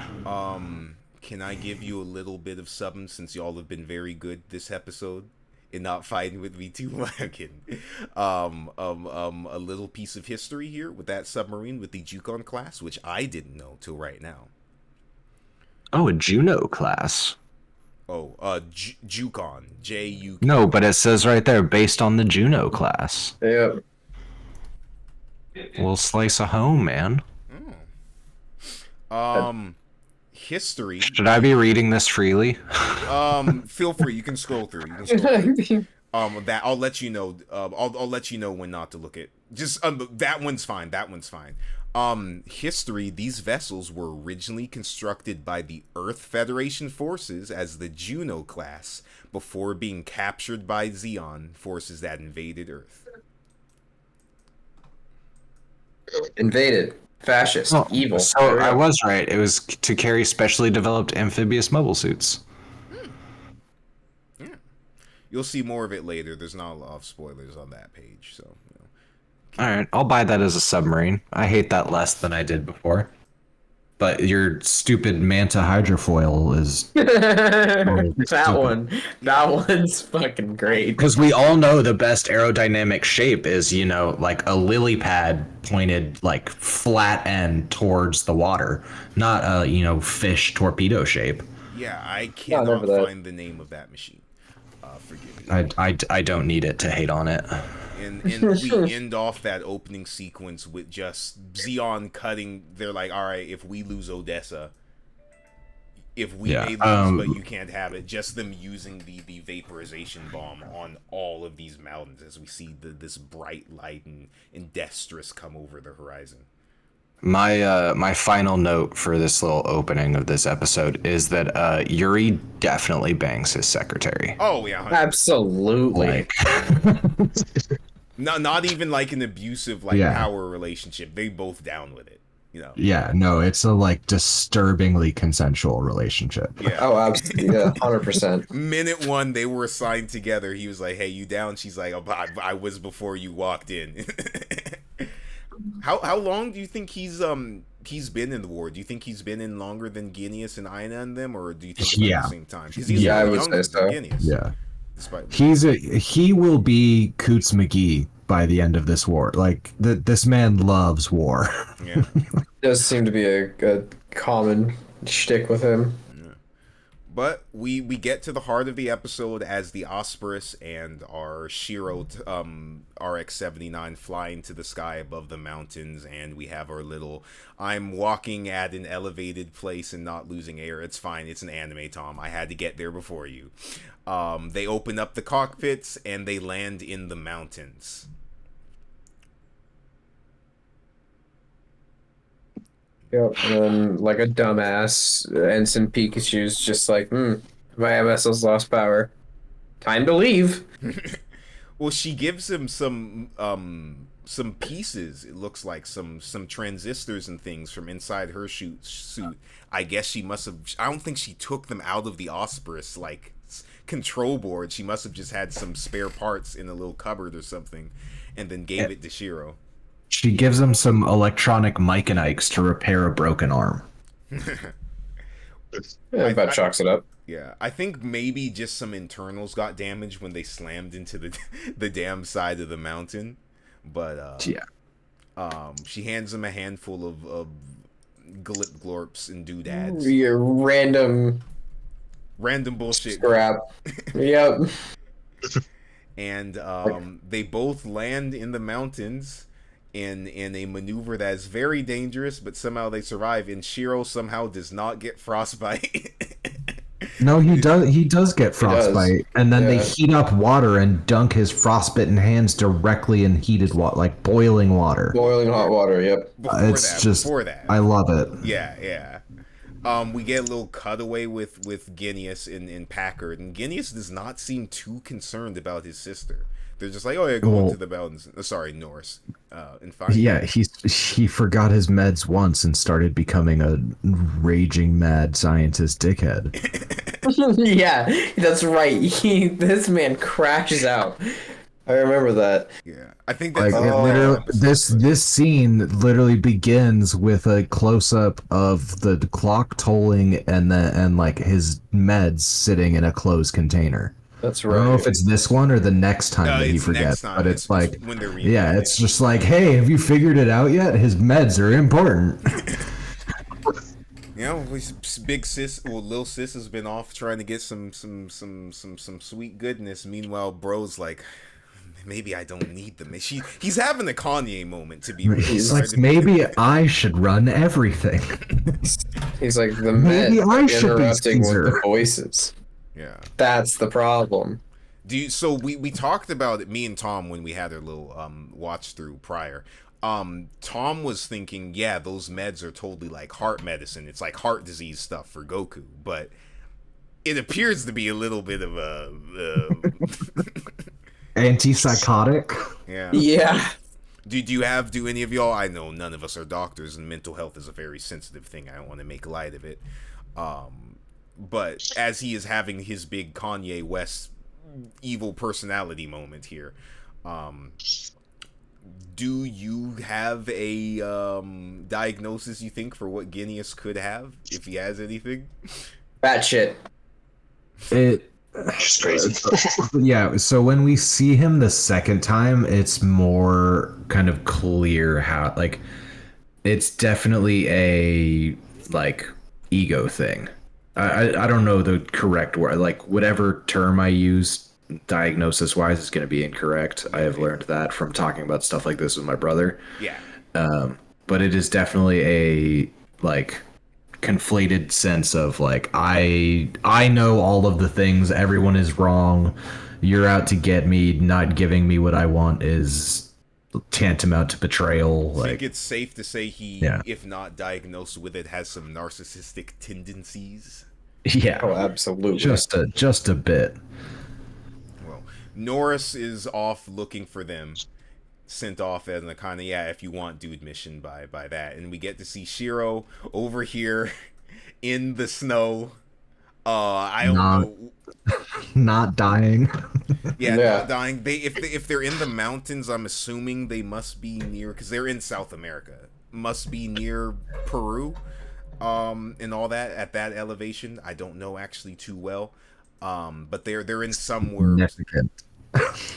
Can I give you a little bit of something since y'all have been very good this episode in not fighting with me too much? I'm kidding. A little piece of history here with that submarine with the Yukon class, which I didn't know till right now. Oh, a Juno class. Oh, Jukon. J-U. No, but it says right there, based on the Juno class. Yep. We'll slice a home, man. History. Should I be reading this freely? Feel free. You can scroll through. That I'll let you know. I'll let you know when not to look at. Just that one's fine. That one's fine. History. These vessels were originally constructed by the Earth Federation forces as the Juno class before being captured by Zeon forces that invaded Earth. Invaded. Fascist. Evil. So I was right. It was to carry specially developed amphibious mobile suits. You'll see more of it later. There's not a lot of spoilers on that page, so. All right, I'll buy that as a submarine. I hate that less than I did before. But your stupid manta hydrofoil is that one's fucking great. because we all know the best aerodynamic shape is, you know, like a lily pad pointed like flat end towards the water, not a, you know, fish torpedo shape. Yeah, I cannot find the name of that machine. Forgive me. I don't need it to hate on it. And we end off that opening sequence with just Zeon cutting. They're like, all right, if we lose Odessa, if we may lose, but you can't have it. Just them using the vaporization bomb on all of these mountains as we see this bright light and Destress come over the horizon. My final note for this little opening of this episode is that Yuri definitely bangs his secretary. Oh yeah, 100%. Absolutely. Not even like an abusive power relationship. They both down with it, you know. Yeah, no, it's a like disturbingly consensual relationship. Yeah. Oh, absolutely. Yeah, 100%. Minute one, they were assigned together. He was like, "Hey, you down?" She's like, "Oh, I was before you walked in." How long do you think he's been in the war? Do you think he's been in longer than Guineas and Aina and them, or do you think about the same time? Because he's I would younger say so. than Guineas. Yeah. He will be Coots McGee by the end of this war. Like this man loves war. Yeah. Does seem to be a common shtick with him. But we get to the heart of the episode as the Osprey and our Shiro RX-79 fly into the sky above the mountains, and we have our little I'm walking at an elevated place and not losing air. It's fine. It's an anime, Tom. I had to get there before you. They open up the cockpits and they land in the mountains. Yep, and then like a dumbass, Ensign Pikachu's just like, my vessel's lost power. Time to leave. Well, she gives him some pieces. It looks like some transistors and things from inside her suit. I guess she must have. I don't think she took them out of the Osprey like control board. She must have just had some spare parts in a little cupboard or something, and then gave it to Shiro. She gives him some electronic Mechanics to repair a broken arm. About chalks it up. Yeah, I think maybe just some internals got damaged when they slammed into the damn side of the mountain. But she hands him a handful of glip glorps and doodads. Your random bullshit scrap. Yep. And they both land in the mountains in a maneuver that is very dangerous, but somehow they survive. And Shiro somehow does not get frostbite. No, he does get frostbite, and then they heat up water and dunk his frostbitten hands directly in heated water, like boiling water. Boiling hot water, yep. Before that. I love it. Yeah. We get a little cutaway with Guineas in Packard, and Guineas does not seem too concerned about his sister. They're just like, oh yeah, go into the mountains. Sorry, Norse. And fine. Yeah, he forgot his meds once and started becoming a raging mad scientist dickhead. Yeah, that's right. This man crashes out. I remember that. Yeah, I think that's literally, this scene literally begins with a close up of the clock tolling and like his meds sitting in a closed container. That's right. I don't know if it's this one or the next time that he forgets, but it's like, it's just like, hey, have you figured it out yet? His meds are important. You know, big sis, Lil Sis has been off trying to get some sweet goodness. Meanwhile, bro's like, maybe I don't need them. He's having a Kanye moment, to be real. He's like, maybe I should run everything. He's like, the maybe I should be interrupting with Caesar. the voices. Yeah. That's the problem. So we talked about it, me and Tom, when we had our little watch through prior. Tom was thinking, yeah, those meds are totally like heart medicine. It's like heart disease stuff for Goku, but it appears to be a little bit of a antipsychotic. Yeah. Do any of y'all? I know none of us are doctors, and mental health is a very sensitive thing. I don't want to make light of it. But as he is having his big Kanye West evil personality moment here. Do you have a diagnosis, you think, for what Guineas could have, if he has anything? Bad shit. It Just crazy. yeah, so when we see him the second time, it's more kind of clear how, like, it's definitely a, like, ego thing. I don't know the correct word. Like, whatever term I use diagnosis wise is going to be incorrect. I have learned that from talking about stuff like this with my brother. Yeah. But it is definitely a, like, conflated sense of, like, I know all of the things, everyone is wrong, you're out to get me, not giving me what I want is tantamount to betrayal. I Like, think it's safe to say he, Yeah. if not diagnosed with it, has some narcissistic tendencies. yeah, Oh, absolutely. just a bit. Well, Norris is off looking for them, sent off as a kind of, yeah, if you want, dude, mission by that. And we get to see Shiro over here in the snow. I don't know. Not dying. Yeah, Yeah. not dying. If they're in the mountains, I'm assuming they must be near, because they're in South America. Must be near Peru, and all that at that elevation. I don't know actually too well, but they're in somewhere. Significant.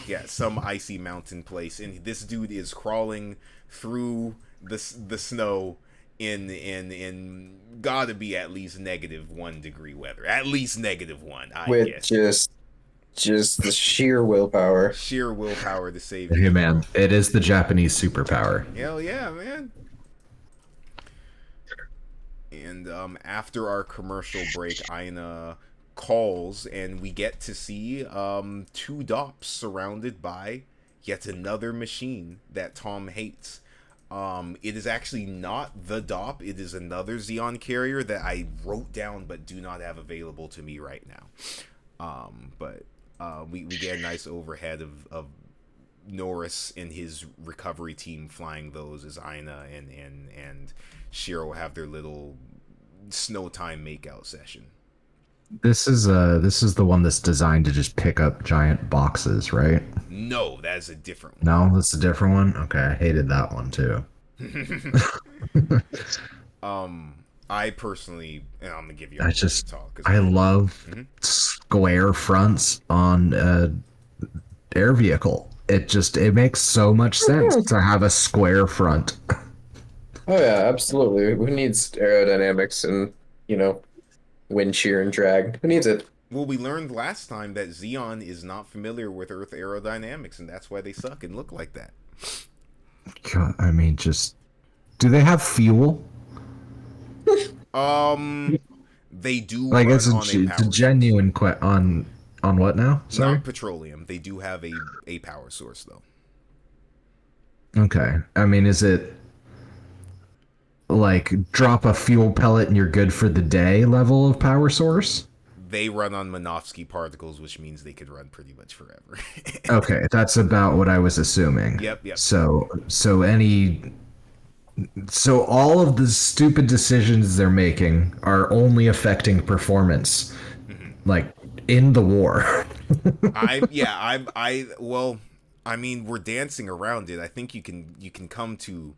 Yeah, some icy mountain place, and this dude is crawling through the snow in gotta be at least -1 degree weather, at least -1. I With guess just the sheer willpower. sheer willpower to save. Hey you, man, bro. it is the Japanese superpower. Hell yeah, man. And after our commercial break, Aina calls, and we get to see 2 Dops surrounded by yet another machine that Tom hates. It is actually not the Dop. It is another Xeon carrier that I wrote down but do not have available to me right now. But we get a nice overhead of Norris and his recovery team flying those as Aina and Shiro have their little snow time makeout session. This is the one that's designed to just pick up giant boxes, right? No, that is a different one. No, that's a different one. Okay, I hated that one too. I personally, and I'm gonna give you. I just, talk, 'cause I love Mhm. square fronts on air vehicle. It makes so much sense to have a square front. Oh yeah, absolutely. Who needs aerodynamics and, wind shear and drag? Who needs it? Well, we learned last time that Xeon is not familiar with Earth aerodynamics, and that's why they suck and look like that. God, I mean, just do they have fuel? They do Like, run it's on a power genuine on what now? source. Sorry. Not petroleum. They do have a power source though. Okay. I mean, is it like drop a fuel pellet and you're good for the day level of power source? They run on Minovsky particles, which means they could run pretty much forever. Okay, that's about what I was assuming. Yep. So all of the stupid decisions they're making are only affecting performance, like in the war. Well, I mean, we're dancing around it. I think you can come to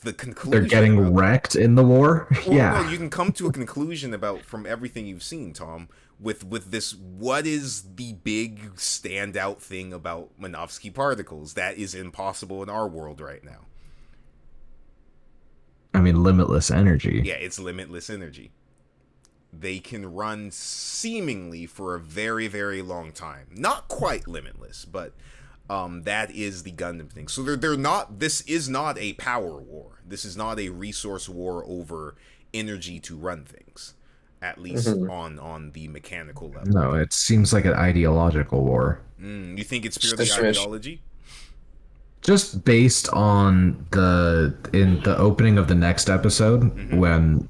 the conclusion. They're getting wrecked in the war. Well, Yeah. no, you can come to a conclusion from everything you've seen, Tom, with this. What is the big standout thing about Minovsky particles that is impossible in our world right now? I mean, limitless energy. Yeah, it's limitless energy. They can run seemingly for a very, very long time. Not quite limitless, but that is the Gundam thing. So they're not. This is not a power war. This is not a resource war over energy to run things. At least on the mechanical level. No, it seems like an ideological war. You think it's purely Just- ideology? Just based on in the opening of the next episode, when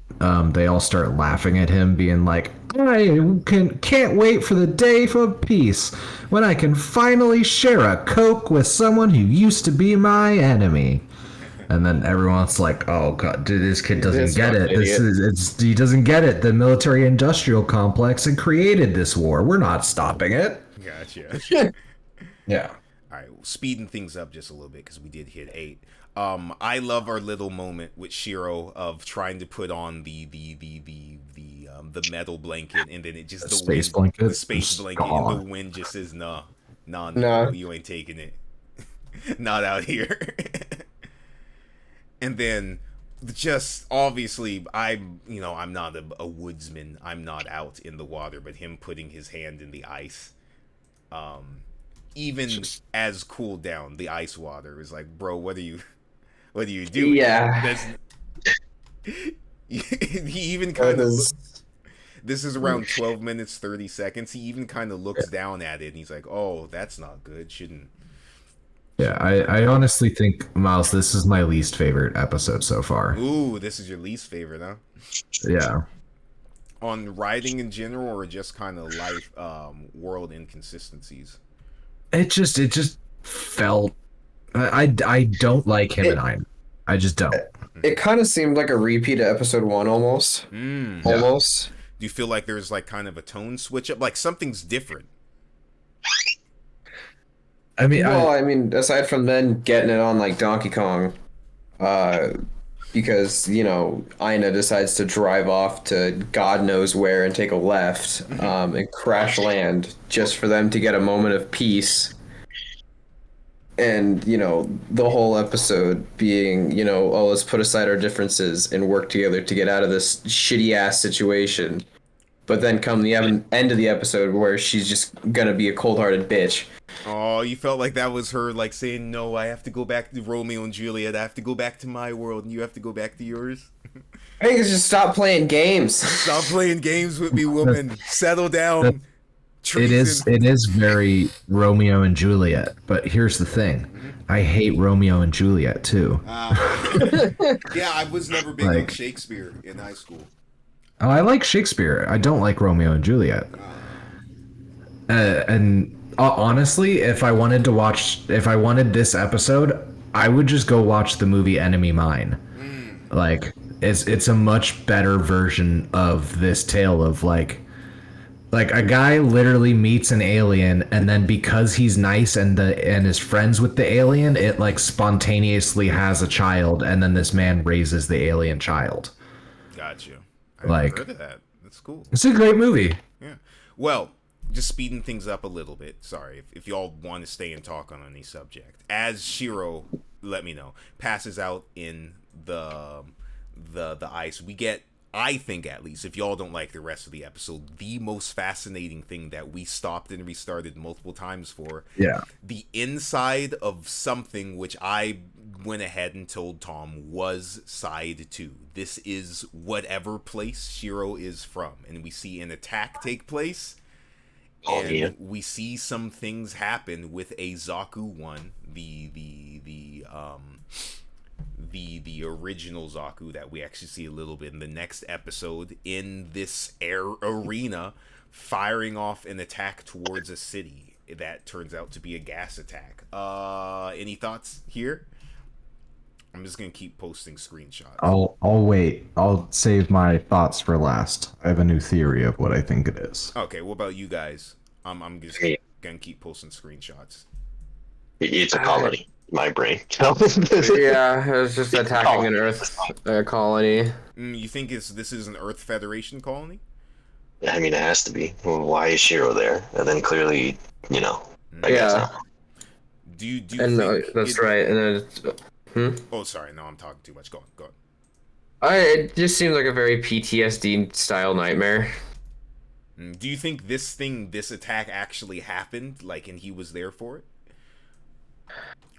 they all start laughing at him, being like, "I can't wait for the day of peace when I can finally share a Coke with someone who used to be my enemy." And then everyone's like, "Oh god, dude, this kid doesn't get it. He doesn't get it. The military-industrial complex had created this war. We're not stopping it." Yeah. Gotcha. Yeah. All right, speeding things up just a little bit because we did hit 8. I love our little moment with Shiro of trying to put on the metal blanket, and then it just The space blanket? the space blanket, and the wind just says, "Nah, Nah. you ain't taking it, not out here." And then, just obviously, I'm not a woodsman. I'm not out in the water, but him putting his hand in the ice, even as cooled down, the ice water is like, bro, what are you doing? Yeah. He even kind of. This is around 12 minutes 30 seconds. He even kind of looks down at it, and he's like, "Oh, that's not good. Shouldn't." Yeah, I honestly think, Miles, this is my least favorite episode so far. Ooh, this is your least favorite, huh? Yeah. On writing in general, or just kind of life, world inconsistencies? It just felt. I don't like him and I just don't. It kind of seemed like a repeat of episode 1 almost. Almost. Do you feel like there's like kind of a tone switch up, like something's different? I mean, aside from then getting it on like Donkey Kong, because Aina decides to drive off to God knows where and take a left, and crash land just for them to get a moment of peace. And the whole episode being oh, let's put aside our differences and work together to get out of this shitty ass situation. But then come the end of the episode where she's just gonna be a cold-hearted bitch. Oh, you felt like that was her like saying, "No, I have to go back to Romeo and Juliet. I have to go back to my world, and you have to go back to yours." I think it's just stop playing games. Stop playing games with me, woman. Settle down. It is very Romeo and Juliet, but here's the thing. I hate Romeo and Juliet too. Yeah, I was never big on Shakespeare in high school. Oh, I like Shakespeare. I don't like Romeo and Juliet. And honestly, if I wanted this episode, I would just go watch the movie Enemy Mine. Like, it's a much better version of this tale of like a guy literally meets an alien, and then because he's nice and is friends with the alien, it like spontaneously has a child, and then this man raises the alien child. Got you. I heard of that. That's cool. It's a great movie. Yeah. Well, just speeding things up a little bit. Sorry, if y'all want to stay and talk on any subject. As Shiro, let me know, passes out in the ice, we get, I think at least, if y'all don't like the rest of the episode, the most fascinating thing that we stopped and restarted multiple times for. Yeah. The inside of something which I went ahead and told Tom was side 2. This is whatever place Shiro is from. And we see an attack take place. And we see some things happen with a Zaku 1, the original Zaku that we actually see a little bit in the next episode in this air arena, firing off an attack towards a city that turns out to be a gas attack. Any thoughts here? I'm just gonna keep posting screenshots. I'll wait. I'll save my thoughts for last. I have a new theory of what I think it is. Okay, what about you guys? I'm just gonna keep posting screenshots. It's a colony. My brain. Yeah, it was just attacking an Earth colony. You think this is an Earth Federation colony? I mean, it has to be. Well, why is Shiro there? And then clearly, I guess not. Do you and think that's right. And then Oh, sorry. No, I'm talking too much. Go on. It just seems like a very PTSD style nightmare. Do you think this attack actually happened, like, and he was there for it?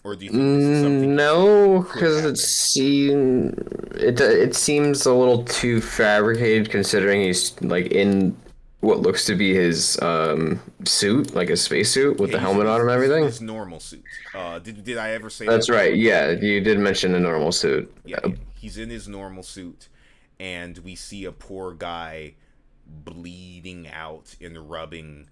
Or do you think this is something? No, because it seems a little too fabricated, considering he's like in what looks to be his suit, like a spacesuit with the helmet on and everything. His normal suit. Did I ever say that's that? Right? Yeah, you did mention the normal suit. Yeah, he's in his normal suit, and we see a poor guy bleeding out and rubbing.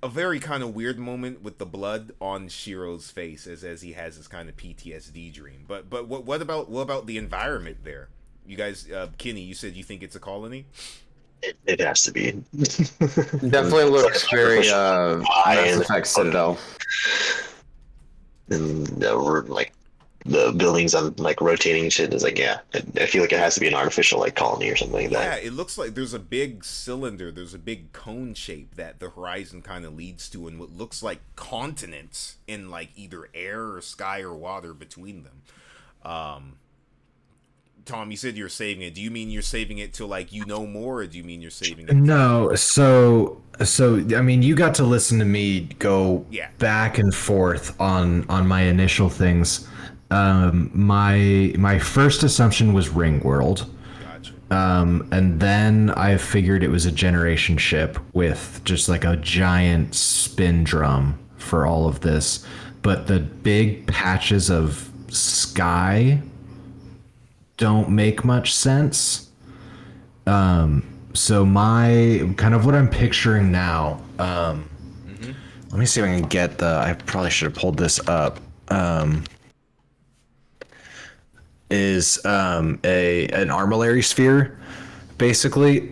A very kind of weird moment with the blood on Shiro's face as he has this kind of PTSD dream. But what about the environment there? You guys, Kenny, you said you think it's a colony? It has to be. Definitely looks very Mass and Effect Citadel. we're like the buildings on like rotating shit is like I feel like it has to be an artificial like colony or something like Yeah, that. it looks like there's a big cylinder, there's a big cone shape that the horizon kind of leads to, and what looks like continents in like either air or sky or water between them. Tom, you said you're saving it. Do you mean you're saving it till like you know more, or do you mean you're saving it? No, so I mean, you got to listen to me go Yeah. back and forth on my initial things. My first assumption was Ringworld. Gotcha. And then I figured it was a generation ship with just like a giant spin drum for all of this. But the big patches of sky don't make much sense. So my kind of what I'm picturing now, Let me see if I can get I probably should have pulled this up. Is an armillary sphere, basically.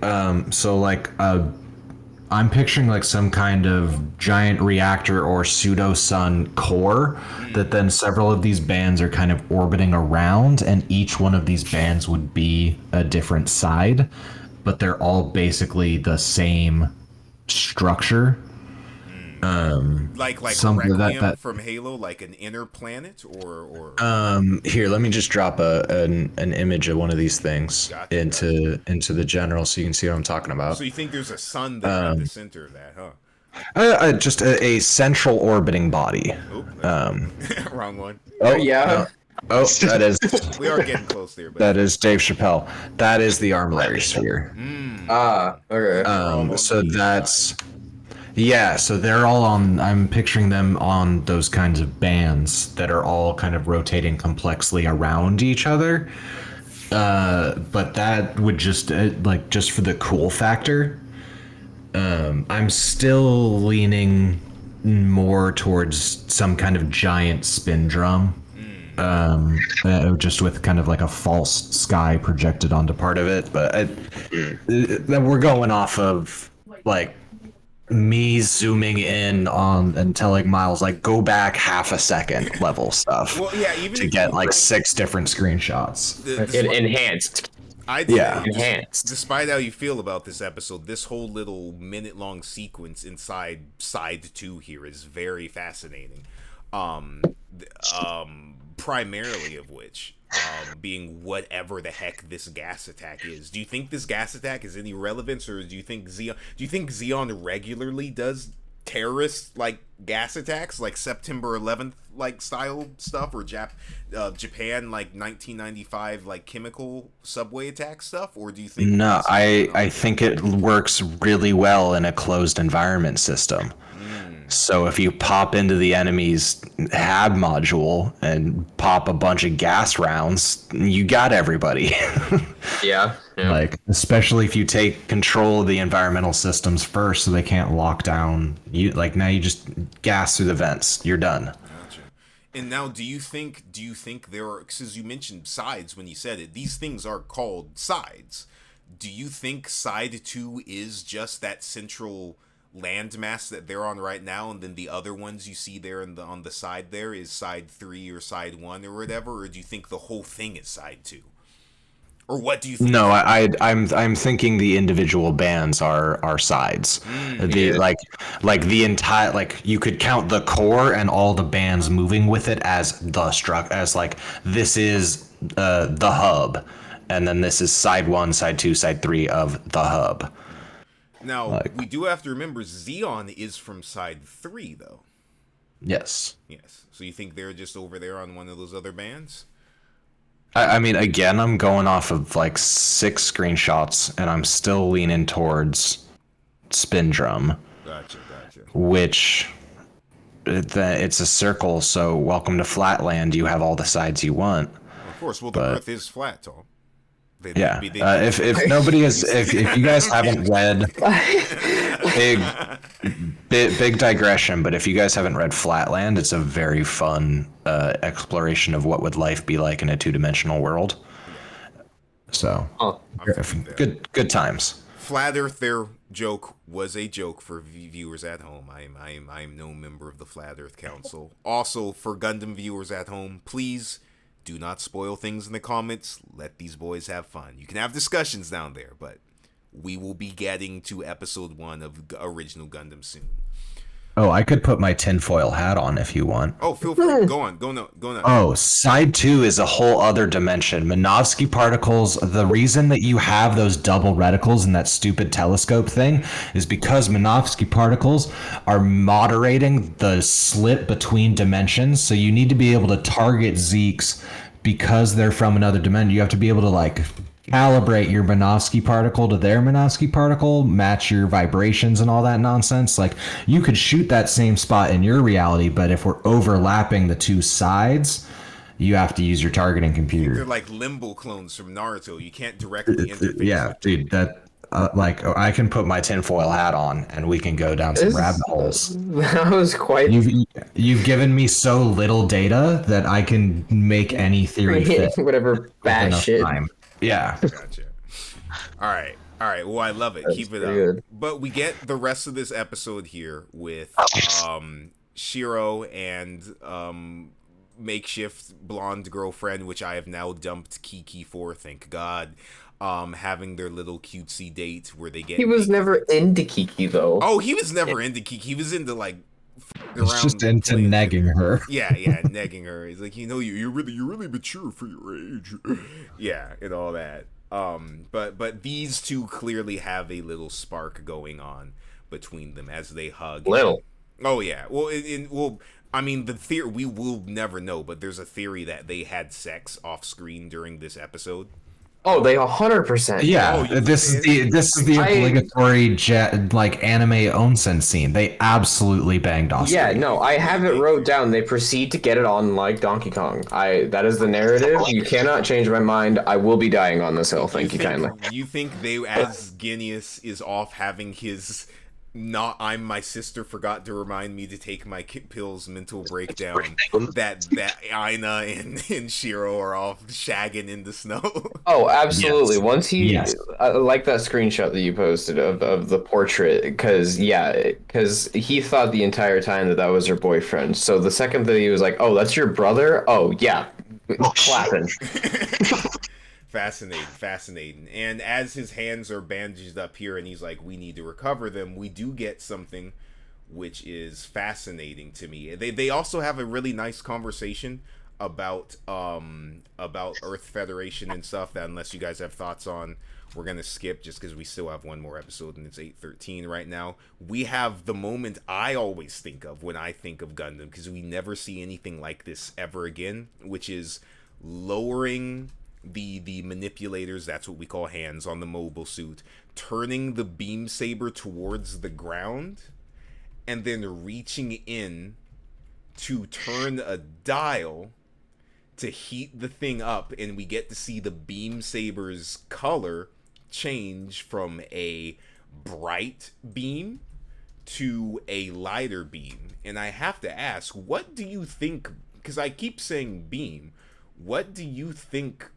So like I'm picturing like some kind of giant reactor or pseudo sun core that then several of these bands are kind of orbiting around, and each one of these bands would be a different side, but they're all basically the same structure. Like something Requiem that from Halo, like an inner planet, or Here, let me just drop an image of one of these things Gotcha, into the general so you can see what I'm talking about. so you think there's a sun there at the center of that, huh? Just a central orbiting body. Oop, wrong one. Oh Yeah. Oh, that is We are getting close there, but that is Dave Chappelle. That is the armillary sphere. Okay. So that's so they're all on. I'm picturing them on those kinds of bands that are all kind of rotating complexly around each other. But that would just like just for the cool factor. I'm still leaning more towards some kind of giant spin drum. Just with kind of like a false sky projected onto part of it, but we're going off of like me zooming in on and telling Miles like go back half a second level stuff. Well, yeah, even to if get you- like 6 different screenshots. Enhanced. Enhanced. Despite how you feel about this episode, this whole little minute-long sequence inside Side 2 here is very fascinating. Primarily of which being whatever the heck this gas attack is. Do you think this gas attack is any relevance, or do you think Xeon regularly does terrorist like gas attacks, like September 11th like style stuff, or Japan like 1995 like chemical subway attack stuff, or do you think? No, I think it works really well in a closed environment system. So if you pop into the enemy's HAB module and pop a bunch of gas rounds, you got everybody. Yeah. like especially if you take control of the environmental systems first, so they can't lock down. You like now you just gas through the vents. You're done. Gotcha. And now, do you think there are, because you mentioned sides when you said it, these things are called sides. Do you think Side 2 is just that central landmass that they're on right now, and then the other ones you see there on the side there is Side 3 or Side 1 or whatever, or do you think the whole thing is Side 2? Or what do you think? No, I'm thinking the individual bands are sides. Like the entire, like you could count the core and all the bands moving with it as as like this is the hub, and then this is Side 1, Side 2, Side 3 of the hub. Now, we do have to remember Xeon is from Side 3 though. Yes. Yes. So you think they're just over there on one of those other bands? I mean, again, I'm going off of like 6 screenshots, and I'm still leaning towards Spin Drum. Gotcha. Which it's a circle, so welcome to Flatland. You have all the sides you want. Of course. Well, the Earth is flat, Tom. If nobody has, if you guys haven't read, big digression, but if you guys haven't read Flatland, it's a very fun exploration of what would life be like in a 2-dimensional world. So, good times. Flat Earth, their joke was a joke for viewers at home. I'm no member of the Flat Earth Council. Also, for Gundam viewers at home, please do not spoil things in the comments. Let these boys have fun. You can have discussions down there, but we will be getting to episode 1 of original Gundam soon. Oh, I could put my tinfoil hat on if you want. Oh, feel free. Go on. Oh, side 2 is a whole other dimension. Minovsky particles, the reason that you have those double reticles in that stupid telescope thing is because Minovsky particles are moderating the slit between dimensions. So you need to be able to target Zeeks because they're from another dimension. You have to be able to like calibrate your Minovsky particle to their Minovsky particle, match your vibrations and all that nonsense. Like, you could shoot that same spot in your reality, but if we're overlapping the two sides, you have to use your targeting computer. They're like limbo clones from Naruto. You can't directly interface. Yeah, dude, that like I can put my tinfoil hat on and we can go down some rabbit holes. That was quite. You've given me so little data that I can make any theory fit. Whatever bad shit. Time. Yeah. Gotcha. All right. Well, I love it. That's Keep it up. good. But we get the rest of this episode here with Shiro and makeshift blonde girlfriend, which I have now dumped Kiki for, thank God. Having their little cutesy date where they get. He was never into Kiki though. Oh, he was never into Kiki. He was into like. He's just into negging her. Yeah, negging her. He's like, you're really mature for your age. Yeah, and all that. But these two clearly have a little spark going on between them as they hug. Little. Oh yeah. Well, I mean, the theory, we will never know, but there's a theory that they had sex off screen during this episode. Oh, they 100%. Yeah, Oh, this is the obligatory like anime onsen scene. They absolutely banged off. Yeah, no, I have it wrote down. They proceed to get it on like Donkey Kong. That is the narrative. You cannot change my mind. I will be dying on this hill. Thank you kindly. You think they, as Guineas is off having his I'm my sister forgot to remind me to take my pills mental breakdown, that Aina and Shiro are off shagging in the snow? Oh, absolutely. Yes. Once he, Yes. I like that screenshot that you posted of the portrait, because he thought the entire time that was her boyfriend. So the second that he was like, "Oh, that's your brother," oh yeah, clapping. Fascinating. And as his hands are bandaged up here and he's like, we need to recover them, we do get something which is fascinating to me. They also have a really nice conversation about Earth Federation and stuff that, unless you guys have thoughts on, we're gonna skip just because we still have one more episode and it's 8:13 right now. We have the moment I always think of when I think of Gundam, because we never see anything like this ever again, which is lowering the manipulators, that's what we call hands, on the mobile suit, turning the beam saber towards the ground, and then reaching in to turn a dial to heat the thing up, and we get to see the beam saber's color change from a bright beam to a lighter beam. And I have to ask, what do you think, because I keep saying beam, what do you think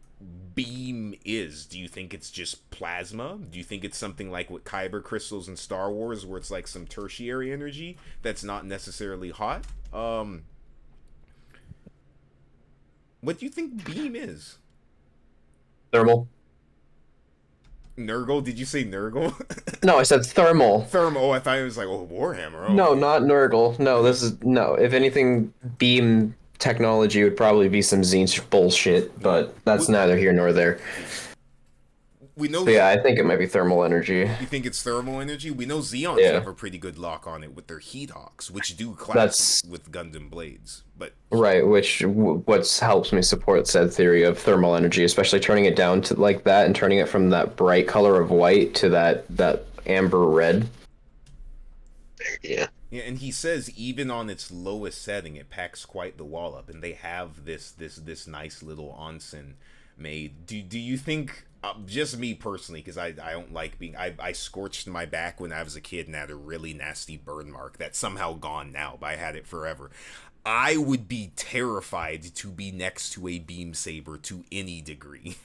beam is? Do you think it's just plasma? Do you think it's something like what Kyber crystals in Star Wars, where it's like some tertiary energy that's not necessarily hot? What do you think beam is? Thermal. Nurgle? Did you say Nurgle? No, I said thermal. Thermal. Oh, I thought it was like, Warhammer. Oh. No, not Nurgle. No, if anything, beam technology would probably be some Zinch bullshit, but that's neither here nor there. We know. So yeah, I think it might be thermal energy. You think it's thermal energy? We know Zeons have a pretty good lock on it with their heat hawks, which do clash with Gundam blades. But right, which what helps me support said theory of thermal energy, especially turning it down to like that and turning it from that bright color of white to that amber red. Yeah. Yeah, and he says even on its lowest setting, it packs quite the wall up, and they have this nice little onsen made. Do you think, just me personally, because I don't like being, I scorched my back when I was a kid and had a really nasty burn mark that's somehow gone now, but I had it forever. I would be terrified to be next to a beam saber to any degree,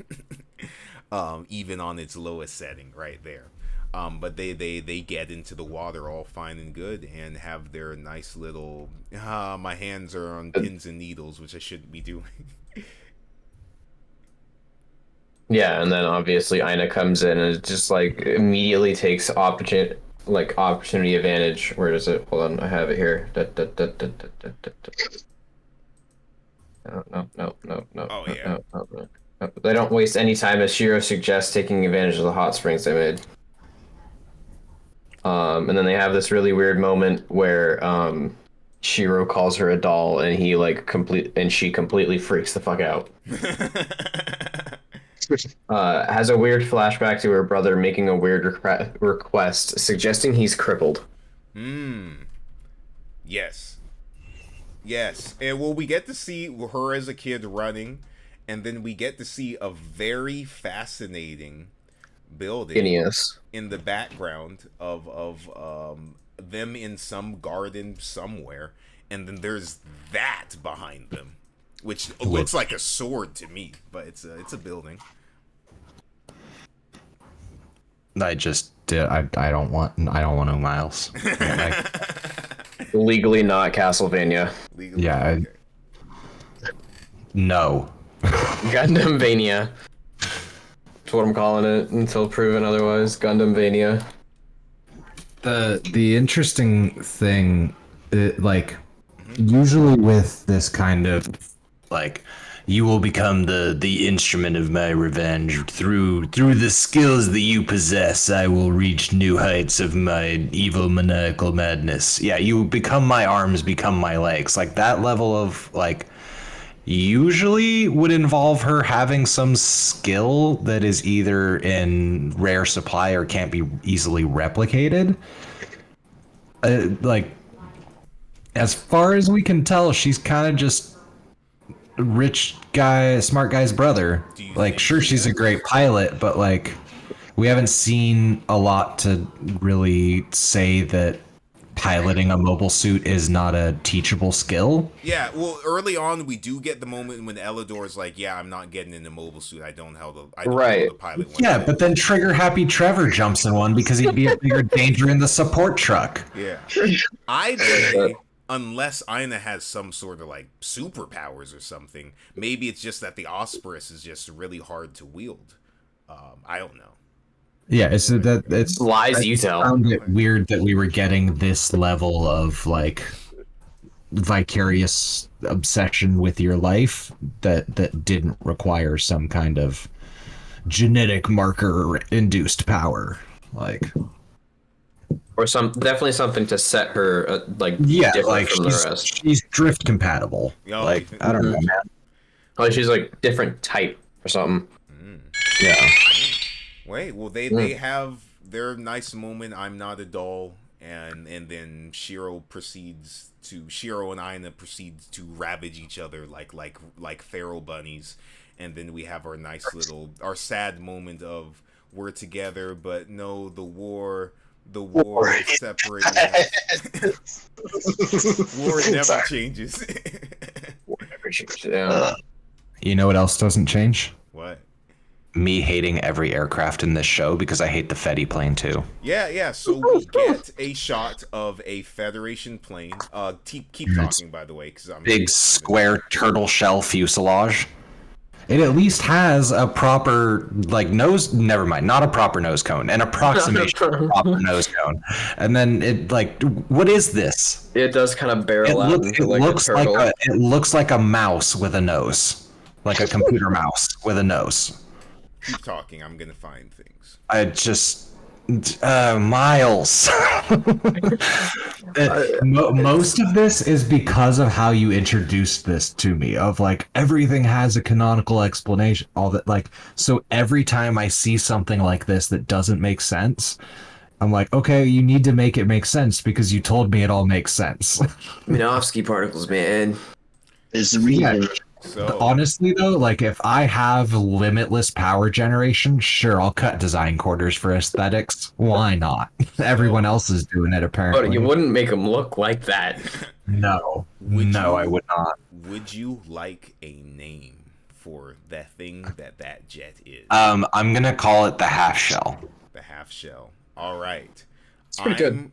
even on its lowest setting right there. But they get into the water all fine and good and have their nice little. My hands are on pins and needles, which I shouldn't be doing. Yeah, and then obviously Ina comes in and just like immediately takes opportunity advantage. Where does it? Hold on, I have it here. No. Oh, yeah. No. They don't waste any time, as Shiro suggests, taking advantage of the hot springs they made. And then they have this really weird moment where Shiro calls her a doll, and she completely freaks the fuck out. Has a weird flashback to her brother making a weird request, suggesting he's crippled. Yes. And well, we get to see her as a kid running, and then we get to see a very fascinating building in the background of them in some garden somewhere, and then there's that behind them, which looks like a sword to me, but it's a building. I don't want no Miles. Legally not Castlevania. Yeah. No. Gundamvania. That's what I'm calling it until proven otherwise. Gundamvania. The interesting thing, usually with this kind of you will become the instrument of my revenge through the skills that you possess. I will reach new heights of my evil maniacal madness. Yeah, you become my arms, become my legs. Like that level of usually would involve her having some skill that is either in rare supply or can't be easily replicated. As far as we can tell, she's kind of just smart guy's brother. Sure, she's a great pilot, but we haven't seen a lot to really say that piloting a mobile suit is not a teachable skill. Yeah, well, early on we do get the moment when Elidor's like, "Yeah, I'm not getting in the mobile suit. I don't know how to pilot one." Yeah, but then Trigger Happy Trevor jumps in one because he'd be a bigger danger in the support truck. Yeah, I'd say unless Ina has some sort of superpowers or something, maybe it's just that the Osprey is just really hard to wield. I don't know. Yeah, it's lies you tell. I found it weird that we were getting this level of vicarious obsession with your life that didn't require some kind of genetic marker induced power, or definitely something to set her different from the rest. She's drift compatible. I don't know, man. She's different type or something. Yeah. Wait, well, they have their nice moment. I'm not a doll, and then Shiro and Ina proceeds to ravage each other like feral bunnies, and then we have our sad moment of we're together, but no, the war is separating us. War never changes. War never changes. Yeah. You know what else doesn't change? What? Me hating every aircraft in this show because I hate the Fetty plane too. Yeah. So we get a shot of a Federation plane. Keep talking, by the way, because I'm big square turtle shell fuselage. It at least has a proper nose. Never mind, not a proper nose cone. An approximation of a proper nose cone. And then it what is this? It does kind of barrel out into a turtle. It looks like a mouse with a nose, like a computer mouse with a nose. Keep talking. I'm gonna find things. I just Miles. Most of this is because of how you introduced this to me. Of everything has a canonical explanation. All that so every time I see something like this that doesn't make sense, I'm like, okay, you need to make it make sense because you told me it all makes sense. Minovsky particles, man. Is the reason. So honestly though, if I have limitless power generation, sure, I'll cut design quarters for aesthetics. Why not? Everyone else is doing it apparently. But you wouldn't make them look like that. No, I would not. Would you like a name for that thing that jet is? I'm gonna call it the half shell. The half shell. All right. It's pretty good.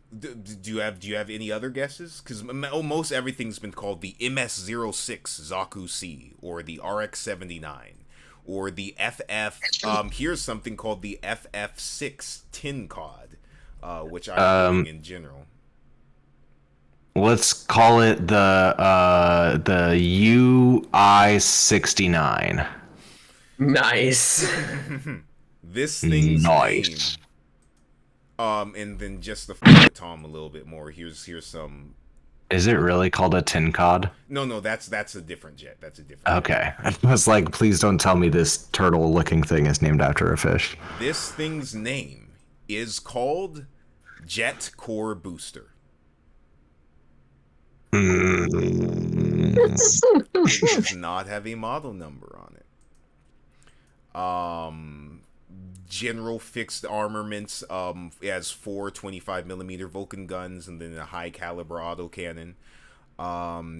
Do you have any other guesses? Because most everything's been called the MS-06 Zaku C, or the RX-79, or the FF. Here's something called the FF6 Tin Cod, which I'm doing in general. Let's call it the UI-69. Nice. This thing's Nice. name. And then just to follow Tom a little bit more, here's some. Is it really called a tin cod? No, that's a different jet. That's a different. Okay. I was like, please don't tell me this turtle-looking thing is named after a fish. This thing's name is called Jet Core Booster. It does not have a model number on it. General fixed armaments has 4 25mm Vulcan guns and then a high caliber autocannon.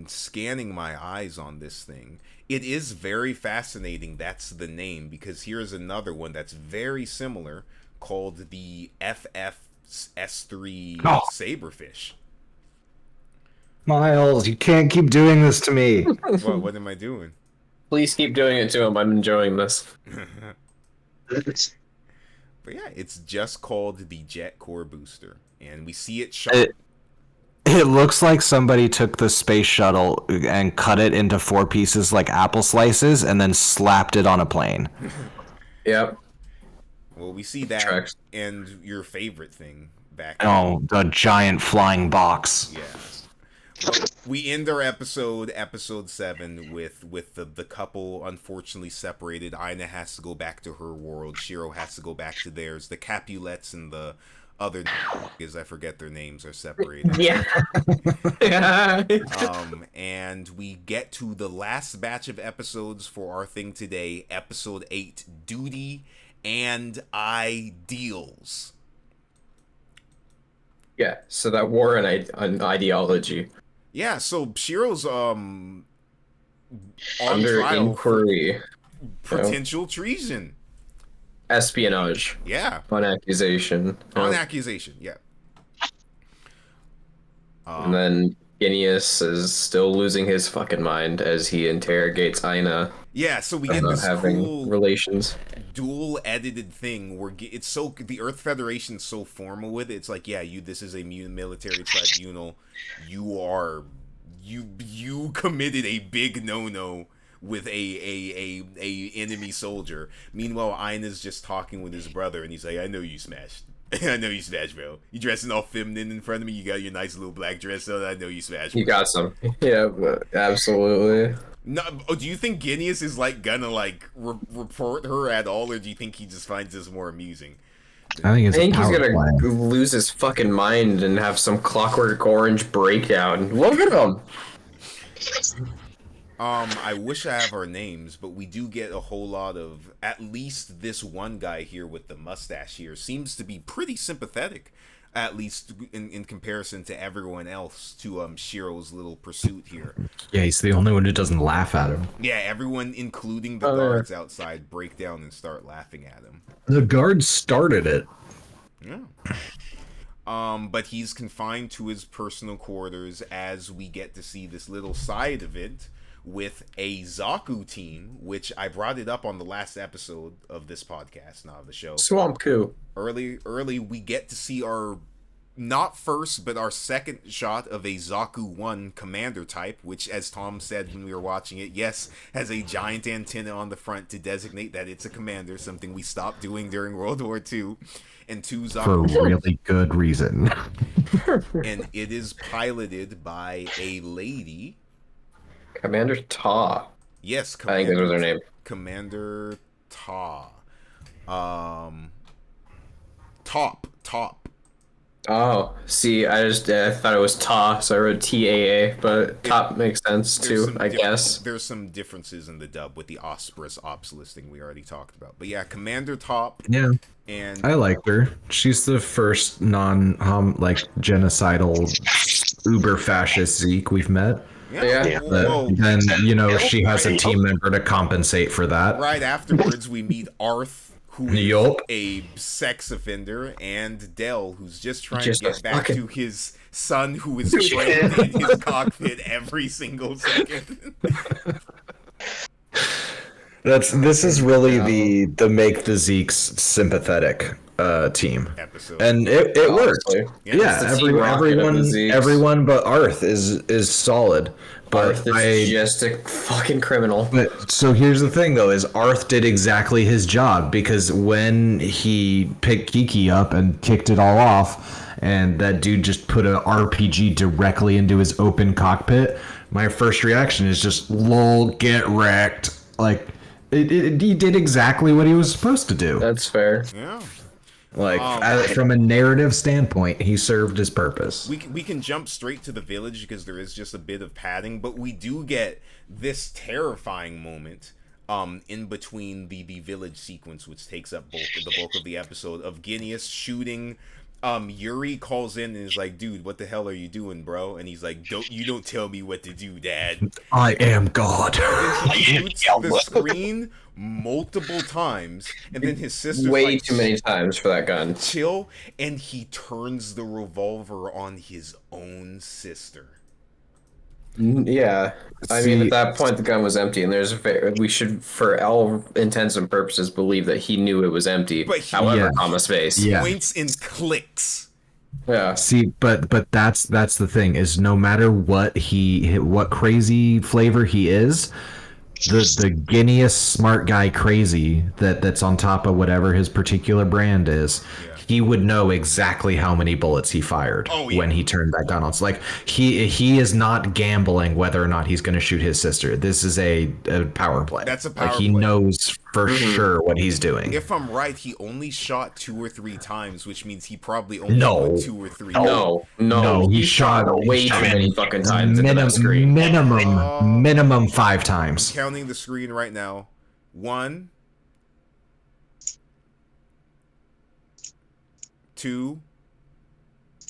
Scanning my eyes on this thing, it is very fascinating. That's the name, because here's another one that's very similar called the FF-S3 Saberfish. Miles, you can't keep doing this to me. What am I doing? Please keep doing it to him. I'm enjoying this. But yeah, it's just called the Jet Core Booster, and we see it shot. It looks like somebody took the space shuttle and cut it into 4 pieces like apple slices and then slapped it on a plane. Yep. Well, we see that, Tracks. and your favorite thing back. Oh, the giant flying box. Yeah. Well, we end our episode 7, with the couple unfortunately separated. Aina has to go back to her world. Shiro has to go back to theirs. The Capulets and the other niggas, I forget their names, are separated. Yeah. And we get to the last batch of episodes for our thing today, episode 8, Duty and Ideals. Yeah. So that war and ideology. Yeah, so Shiro's on Under trial inquiry. for potential treason. Espionage. Yeah, On accusation. on accusation. Yeah. And then Phineas is still losing his fucking mind as he interrogates Aina Yeah, so we get about this having cool relations. dual edited thing where it's so the Earth Federation's so formal with it. It's like, yeah, this is a military tribunal. You committed a big no with a enemy soldier. Meanwhile, Aina's just talking with his brother, and he's like, I know you smashed. I know you smashed, bro. You dressing all feminine in front of me. You got your nice little black dress on. I know you smashed. You got some. Yeah, absolutely. No, do you think Guineas is gonna report her at all, or do you think he just finds this more amusing? I think it's I think a he's power gonna play. lose his fucking mind and have some Clockwork Orange breakdown. Look at him. I wish I have our names, but we do get a whole lot of, at least this one guy here with the mustache here seems to be pretty sympathetic, at least in comparison to everyone else, to Shiro's little pursuit here. Yeah, he's the only one who doesn't laugh at him. Yeah, everyone, including the guards outside, break down and start laughing at him. The guards started it. Yeah. But he's confined to his personal quarters as we get to see this little side of it with a Zaku team, which I brought it up on the last episode of this podcast, not of the show. Swamp Coup. Early, we get to see our, not first, but our second shot of a Zaku 1 commander type, which, as Tom said when we were watching it, yes, has a giant antenna on the front to designate that it's a commander, something we stopped doing during World War II. And 2 Zaku. For really good reason. And it is piloted by a lady. Commander Ta. Yes, I think that was her name. Commander Ta. Top. Oh, see, I thought it was Ta, so I wrote TAA, but top makes sense too, I guess. There's some differences in the dub with the Osprus Ops listing we already talked about. But yeah, Commander Top. Yeah. And I liked her. She's the first genocidal uber fascist Zeke we've met. Yeah. Whoa. Then, she has a team member to compensate for that. Right afterwards, we meet Arth, who is Yup. a sex offender, and Dell, who's just trying Just to a get back fucking- to his son, who is trapped in his cockpit every single second. This is really the make the Zeeks sympathetic team, Episode. and it worked. Honestly. Yeah, it's the Team Rocket of the Zeeks. everyone but Arth is solid. But Arth is just a fucking criminal. But so here's the thing, though, is Arth did exactly his job, because when he picked Kiki up and kicked it all off, and that dude just put a RPG directly into his open cockpit, my first reaction is just, lol, get wrecked. Like, he did exactly what he was supposed to do. That's fair. Yeah. Like, from a narrative standpoint, he served his purpose. We can jump straight to the village because there is just a bit of padding, but we do get this terrifying moment in between the village sequence, which takes up the bulk of the episode, of Guineas shooting. Yuri calls in and is like, dude, what the hell are you doing, bro? And he's like, don't tell me what to do, Dad. I am God. And he shoots the screen multiple times, and then his sister's Way like, too many times for that gun. chill, and he turns the revolver on his own sister. Yeah. I mean, See- at that point, the gun was empty, and we should, for all intents and purposes, believe that he knew it was empty. But he- however, Yeah. comma space. Yeah. Points and clicks. Yeah. See, but that's the thing, is no matter what crazy flavor he is, the Guineas smart guy crazy that's on top of whatever his particular brand is, he would know exactly how many bullets he fired when he turned that gun on. It's like he is not gambling whether or not he's going to shoot his sister. This is a power play. That's a power he play. knows for sure what he's doing. If I'm right, he only shot 2 or 3 times, which means he probably only No. put 2 or 3. No, he he shot shot way too many fucking times into that screen. minimum 5 times. Counting the screen right now. 1, 2.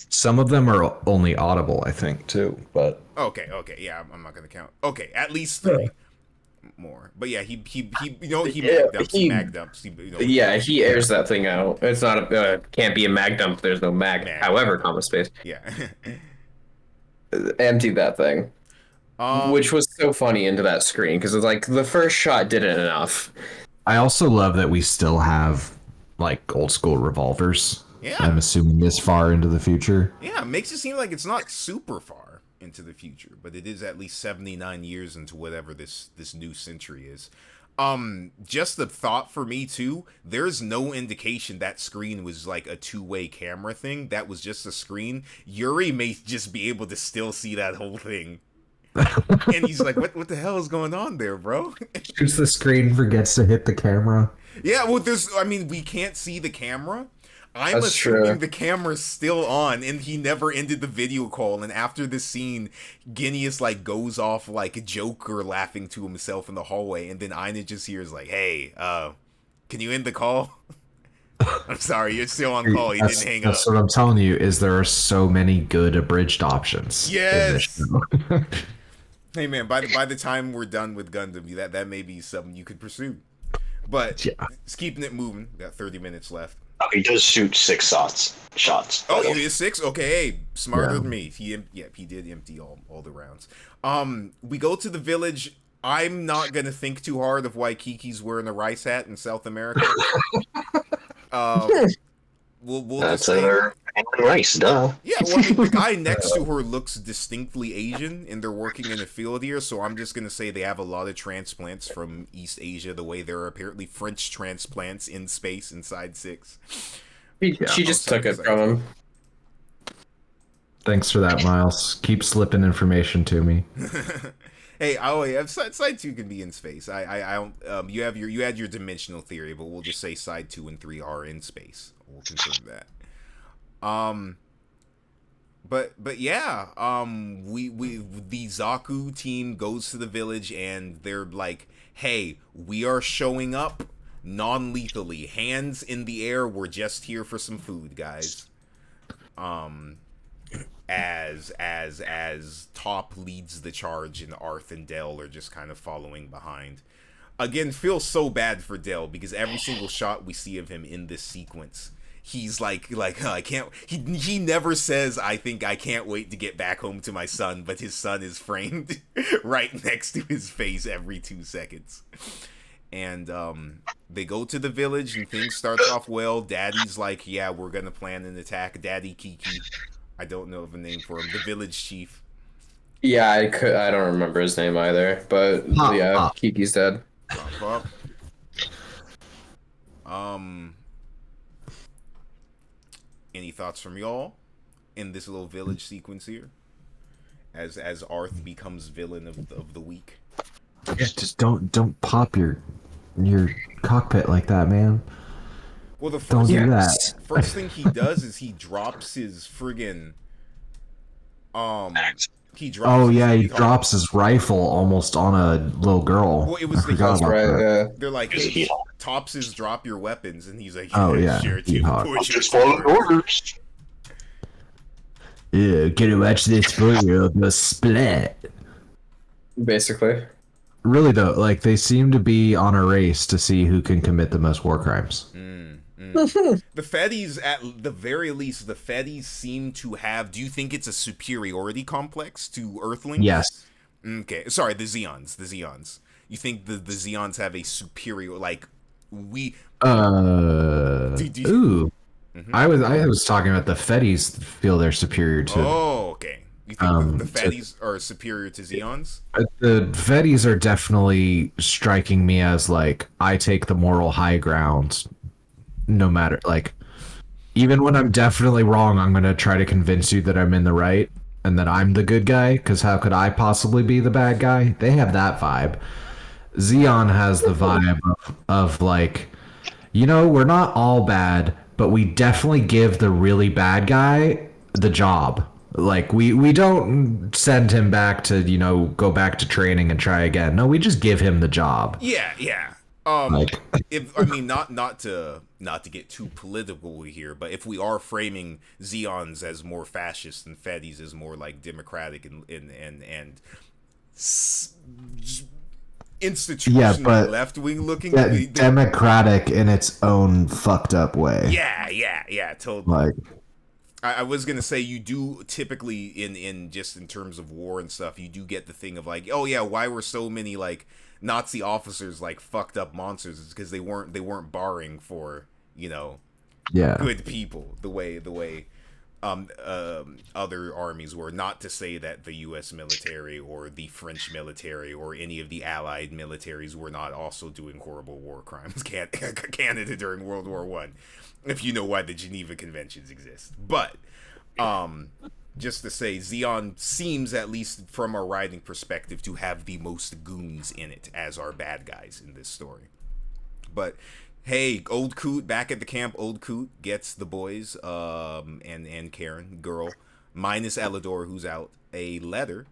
Some of them are only audible, I think, too. But Okay, yeah, I'm not gonna count. Okay, at least 3 more. But yeah, he mag dumps. Yeah, he airs that thing out. It's not can't be a mag dump. There's no mag. However, comma space. Yeah. Emptied that thing. Which was so funny into that screen, because it's like the first shot didn't enough. I also love that we still have like old school revolvers. Yeah. I'm assuming this far into the future. Yeah, it makes it seem like it's not super far into the future, but it is at least 79 years into whatever this new century is. Just the thought for me too, there's no indication that screen was like a two-way camera thing. That was just a screen. Yuri may just be able to still see that whole thing. And he's like, what the hell is going on there, bro? Shoots the screen, forgets to hit the camera. Yeah, well, we can't see the camera. I'm That's assuming true. the camera's still on, and he never ended the video call. And after this scene, Guineas like goes off like a Joker, laughing to himself in the hallway, and then Ina just hears like, "Hey, can you end the call?" I'm sorry, you're still on call. He didn't hang up. That's what I'm telling you, is there are so many good abridged options. in this Yes. show. Hey man, by the time we're done with Gundam, that may be something you could pursue. But Yeah. it's keeping it moving. Got 30 minutes left. Oh, he does shoot 6 shots. Oh, it is 6? Okay, hey, smarter than me. He did empty all the rounds. We go to the village. I'm not gonna think too hard of why Kiki's wearing a rice hat in South America. We'll That's just say, another rice, duh. yeah. Well, I mean, the guy next to her looks distinctly Asian, and they're working in a field here. So I'm just gonna say they have a lot of transplants from East Asia, the way there are apparently French transplants in space inside 6. She just took it from him. Thanks for that, Miles. Keep slipping information to me. Hey, side 2 can be in space. I don't. You had your dimensional theory, but we'll just say side 2 and 3 are in space. We'll confirm that. But yeah, the Zaku team goes to the village and they're like, "Hey, we are showing up non-lethally, hands in the air. We're just here for some food, guys." As Top leads the charge and Arth and Dell are just kind of following behind. again, feel so bad for Dell because every single shot we see of him in this sequence, he's like I can't. He never says, "I think I can't wait to get back home to my son," but his son is framed right next to his face every 2 seconds. And they go to the village and things start off well. Daddy's like, "Yeah, we're gonna plan an attack." Daddy Kiki, I don't know of a name for him. The village chief. Yeah, I don't remember his name either, but yeah, Kiki's dead. Pop. Any thoughts from y'all in this little village sequence here? As Arth becomes villain of the week. Yeah, just don't pop your cockpit like that, man. Well, the Don't do that. first thing he does is he drops his friggin' he drops. Oh his yeah, he guitar. drops his rifle almost on a little girl. Well, it was I forgot about Right, that. yeah. They're like, "Hey, Tops's drop your weapons," and he's like, Oh, yeah, sure, he dude, hot. push Just it follow forward." orders. Yeah, gonna watch this for you, the split. Basically. Really though, like they seem to be on a race to see who can commit the most war crimes. The Feddies, at the very least, the Feddies seem to have. Do you think it's a superiority complex to Earthlings? Yes. Okay, sorry, the Zeons. You think the Zeons have a superior, like we? Ooh. I was talking about the Feddies feel they're superior to. Oh, okay. You think the to- Feddies are superior to Zeons? The Feddies are definitely striking me as like I take the moral high ground, no matter like, even when I'm definitely wrong, I'm gonna try to convince you that I'm in the right and that I'm the good guy. Because how could I possibly be the bad guy? They have that vibe. Xeon has the vibe of like, we're not all bad, but we definitely give the really bad guy the job. Like we don't send him back to go back to training and try again. No, we just give him the job. Yeah. Like, If I mean not to get too political here, but if we are framing Zeons as more fascist and Feddies as more like democratic and institutionally but left wing looking, democratic in its own fucked up way. yeah, totally. Like, I was gonna say you do typically in just in terms of war and stuff, you do get the thing of like, oh yeah, why were so many like Nazi officers like fucked up monsters? It's because they weren't barring for good people the way other armies were. Not to say that the U.S. military or the French military or any of the Allied militaries were not also doing horrible war crimes. Canada during World War I, if you know why the Geneva Conventions exist. But just to say, Zeon seems, at least from a writing perspective, to have the most goons in it as our bad guys in this story. But hey, Old Coot back at the camp. Old Coot gets the boys, and Karen, girl, minus Elidor, who's out, a letter,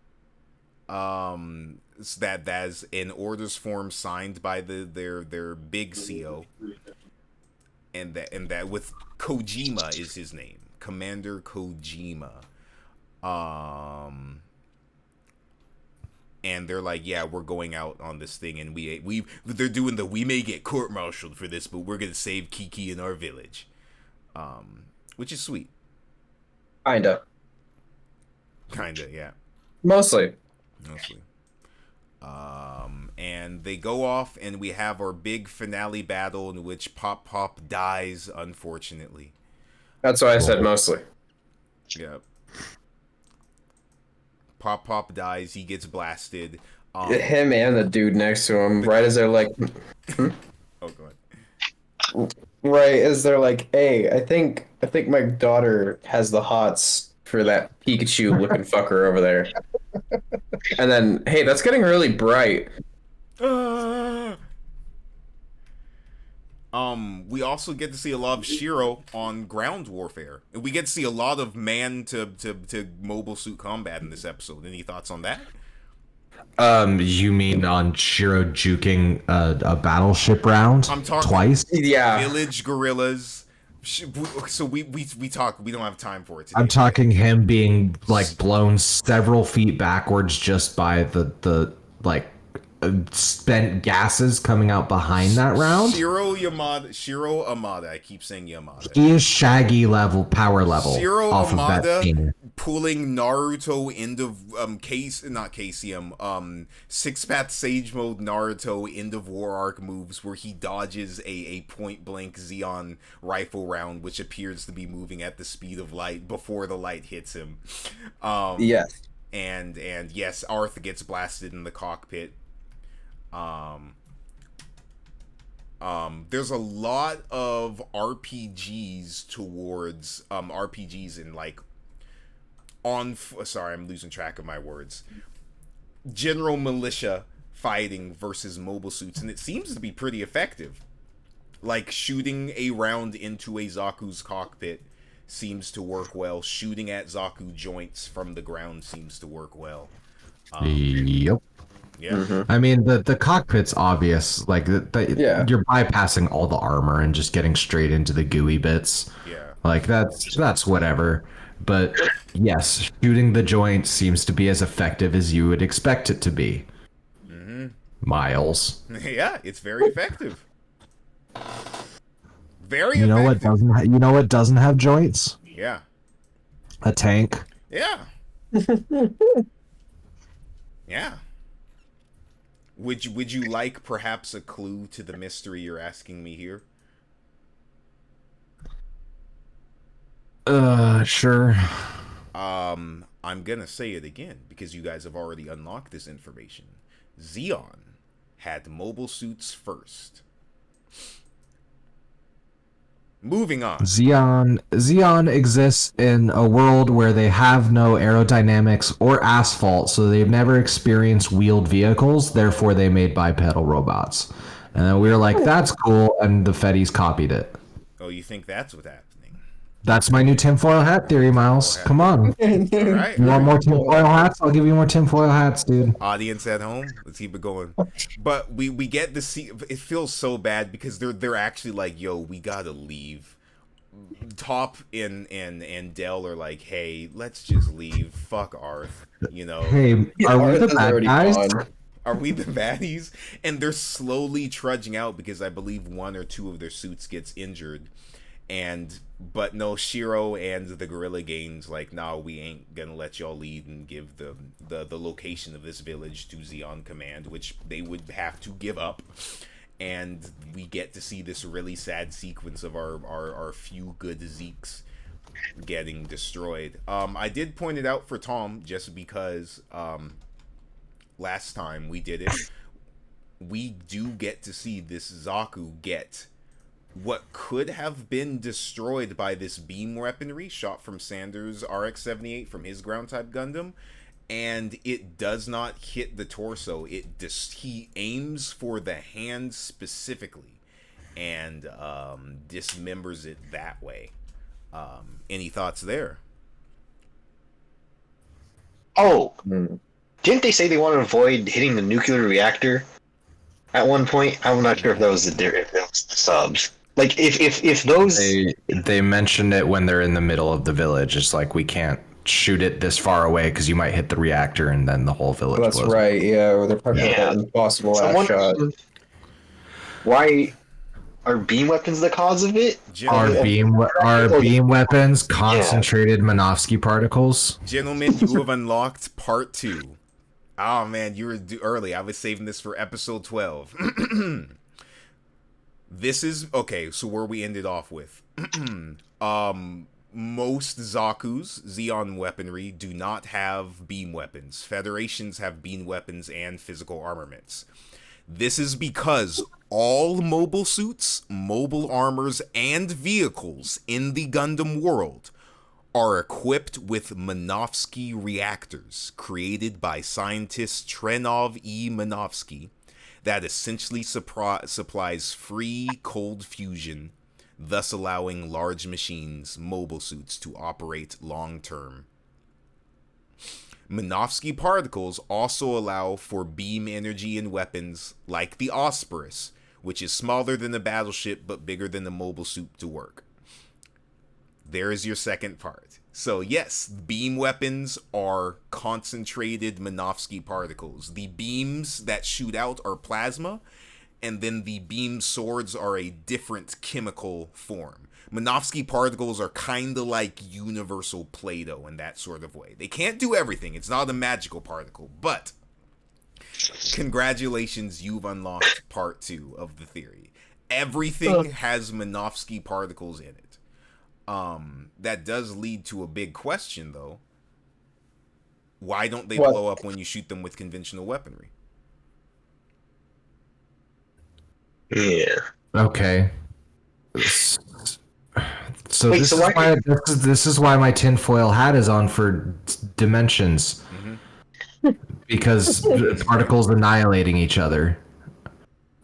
that's in orders form signed by their big CO, and that with Kojima is his name, Commander Kojima. And they're like, yeah, we're going out on this thing, and they're doing we may get court-martialed for this, but we're gonna save Kiki in our village, which is sweet. Kinda, Yeah, mostly. And they go off, and we have our big finale battle in which Pop Pop dies, unfortunately. That's why I said mostly. Yeah. Pop dies. He gets blasted. Him and the dude next to him, right as they're like, Oh, go ahead. right as they're like, hey, I think my daughter has the hots for that Pikachu looking fucker over there. And then, hey, that's getting really bright. We also get to see a lot of Shiro on ground warfare, and we get to see a lot of man to mobile suit combat in this episode. Any thoughts on that? You mean on Shiro juking a battleship round? I'm talking twice. Yeah. Village gorillas. So we talk. We don't have time for it today. I'm talking him being like blown several feet backwards just by the like spent gases coming out behind that round. Shiro Amada. I keep saying Yamada. He is Shaggy level, power level. Shiro off Amada of that scene. pulling Naruto into Six Path Sage Mode Naruto end of War Arc moves where he dodges a point blank Zeon rifle round which appears to be moving at the speed of light before the light hits him. Yes. And yes, Arth gets blasted in the cockpit. There's a lot of RPGs towards RPGs in like sorry, I'm losing track of my words. General militia fighting versus mobile suits, and it seems to be pretty effective. Like shooting a round into a Zaku's cockpit seems to work well. Shooting at Zaku joints from the ground seems to work well. Yep. Yeah. Mm-hmm. I mean, the cockpit's obvious. Like, Yeah. You're bypassing all the armor and just getting straight into the gooey bits. Yeah. Like, that's whatever. But, yes, shooting the joint seems to be as effective as you would expect it to be. Mm-hmm. Miles. Yeah, it's very effective. Very You know effective. what doesn't have joints? Yeah. A tank. Yeah. Yeah. Would you like perhaps a clue to the mystery you're asking me here? Sure. I'm gonna say it again because you guys have already unlocked this information. Zeon had mobile suits first. Moving on. Zeon exists in a world where they have no aerodynamics or asphalt, so they've never experienced wheeled vehicles, therefore they made bipedal robots. And then we were like, that's cool, and the Fetties copied it. Oh, you think that's what's happening? That's my new tinfoil hat theory, Miles. Come on. All right. You want more tinfoil hats? I'll give you more tinfoil hats, dude. Audience at home, let's keep it going. But we get to see. It feels so bad because they're actually like, yo, we gotta leave. Top and Dell are like, hey, let's just leave. Fuck Arth, you know. Hey, are we the bad guys? Are we the baddies? And they're slowly trudging out because I believe one or two of their suits gets injured. But no, Shiro and the Guerrilla Gangs like, nah, we ain't gonna let y'all lead and give the location of this village to Zeon Command, which they would have to give up. And we get to see this really sad sequence of our few good Zeeks getting destroyed. I did point it out for Tom just because last time we did it, we do get to see this Zaku get what could have been destroyed by this beam weaponry shot from Sanders' RX-78 from his ground-type Gundam, and it does not hit the torso. He aims for the hand specifically and dismembers it that way. Any thoughts there? Oh, didn't they say they want to avoid hitting the nuclear reactor at one point? I'm not sure if that was the subs. Like if those they mentioned it when they're in the middle of the village. It's like we can't shoot it this far away because you might hit the reactor and then the whole village. That's blows right. Yeah, or they're probably Yeah. that impossible ass shot. Why are beam weapons the cause of it? Are beam weapons concentrated Minovsky particles? Gentlemen, you have unlocked part 2. Oh man, you were early. I was saving this for episode 12. This is okay, so where we ended off with most Zaku's Zeon weaponry do not have beam weapons. Federations have beam weapons and physical armaments. This is because all mobile suits, mobile armors, and vehicles in the Gundam world are equipped with Minovsky reactors created by scientist Trenov E. Minovsky that essentially supplies free cold fusion, thus allowing large machines, mobile suits, to operate long-term. Minovsky particles also allow for beam energy in weapons like the Osprey, which is smaller than the battleship but bigger than the mobile suit to work. There is your second part. So yes, beam weapons are concentrated Minovsky particles. The beams that shoot out are plasma, and then the beam swords are a different chemical form. Minovsky particles are kind of like universal Play-Doh in that sort of way. They can't do everything. It's not a magical particle, but congratulations, you've unlocked part 2 of the theory. Everything has Minovsky particles in it. That does lead to a big question, though. Why don't they blow up when you shoot them with conventional weaponry? Yeah. Okay. So this is why my tinfoil hat is on for dimensions. Because particles annihilating each other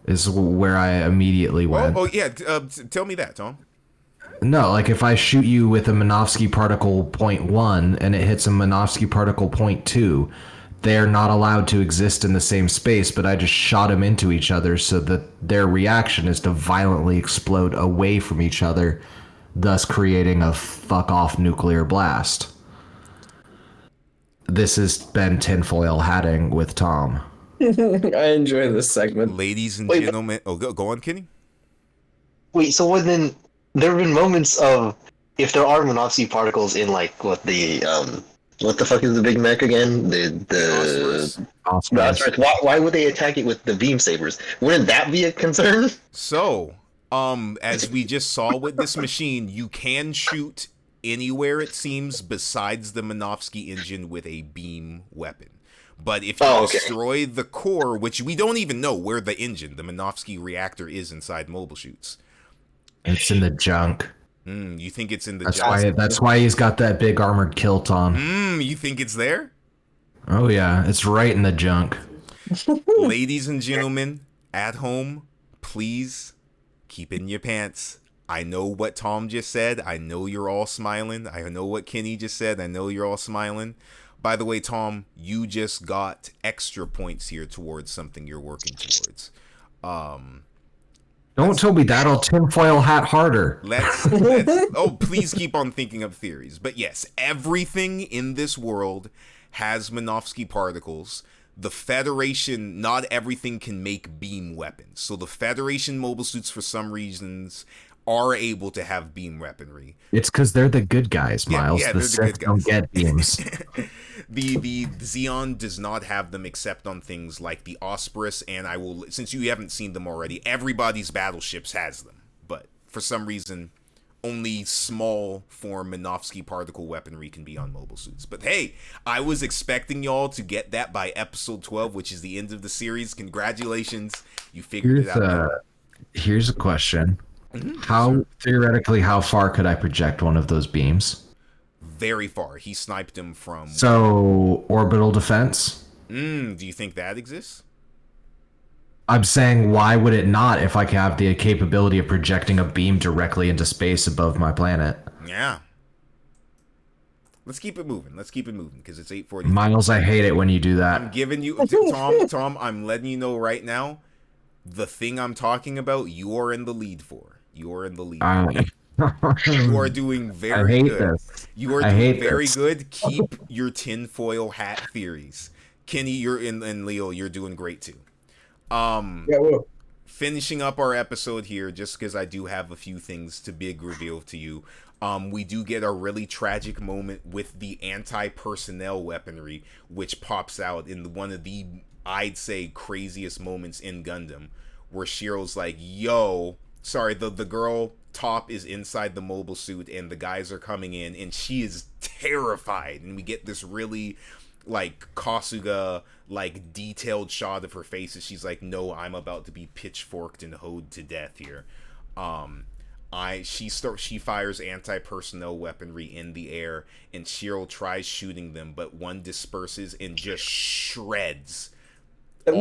is where I immediately went. Oh yeah, tell me that, Tom. No, like if I shoot you with a Minovsky particle 0.1 and it hits a Minovsky particle 0.2, they're not allowed to exist in the same space, but I just shot them into each other so that their reaction is to violently explode away from each other, thus creating a fuck-off nuclear blast. This has been tinfoil hatting with Tom. I enjoy this segment. Ladies and gentlemen... Oh, go on, Kenny. Wait, so then there have been moments of, if there are Minovsky particles in, like, what the fuck is the big mech again? The Osprey. Why would they attack it with the beam sabers? Wouldn't that be a concern? So, as we just saw with this machine, you can shoot anywhere, it seems, besides the Minovsky engine with a beam weapon. But if you destroy the core, which we don't even know where the engine, the Minovsky reactor, is inside mobile shoots. It's in the junk. You think it's in the junk? That's why he's got that big armored kilt on. You think it's there? Oh yeah, it's right in the junk. Ladies and gentlemen, at home, please keep it in your pants. I know what Tom just said. I know you're all smiling. I know what Kenny just said. I know you're all smiling. By the way, Tom, you just got extra points here towards something you're working towards. Don't tell me that. I'll tinfoil hat harder. Let's please keep on thinking of theories. But yes, everything in this world has Minovsky particles. The Federation, not everything can make beam weapons. So the Federation mobile suits, for some reasons, are able to have beam weaponry. It's because they're the good guys, Miles. Yeah, the Sith don't get beams. The Xeon does not have them except on things like the Osprey, and since you haven't seen them already, everybody's battleships has them. But for some reason, only small form Minovsky particle weaponry can be on mobile suits. But hey, I was expecting y'all to get that by episode 12, which is the end of the series. Congratulations, you figured it out. Here's a question. Theoretically, how far could I project one of those beams? Very far. He sniped him from... So, orbital defense? Do you think that exists? I'm saying, why would it not if I have the capability of projecting a beam directly into space above my planet? Yeah. Let's keep it moving. Because it's 8:40. Miles, I hate it when you do that. I'm giving you... Tom, I'm letting you know right now, the thing I'm talking about, you are in the lead for. You are doing very good. You are doing very good. Keep your tinfoil hat theories. Kenny, and Leo, you're doing great too. Finishing up our episode here, just because I do have a few things to big reveal to you. We do get a really tragic moment with the anti-personnel weaponry, which pops out in one of the, I'd say, craziest moments in Gundam, where Shiro's like, yo, sorry, the girl Top is inside the mobile suit and the guys are coming in and she is terrified, and we get this really like Kasuga like detailed shot of her face as she's like, no, I'm about to be pitchforked and hoed to death here. She fires anti-personnel weaponry in the air, and Shiro tries shooting them, but one disperses and just shreds. It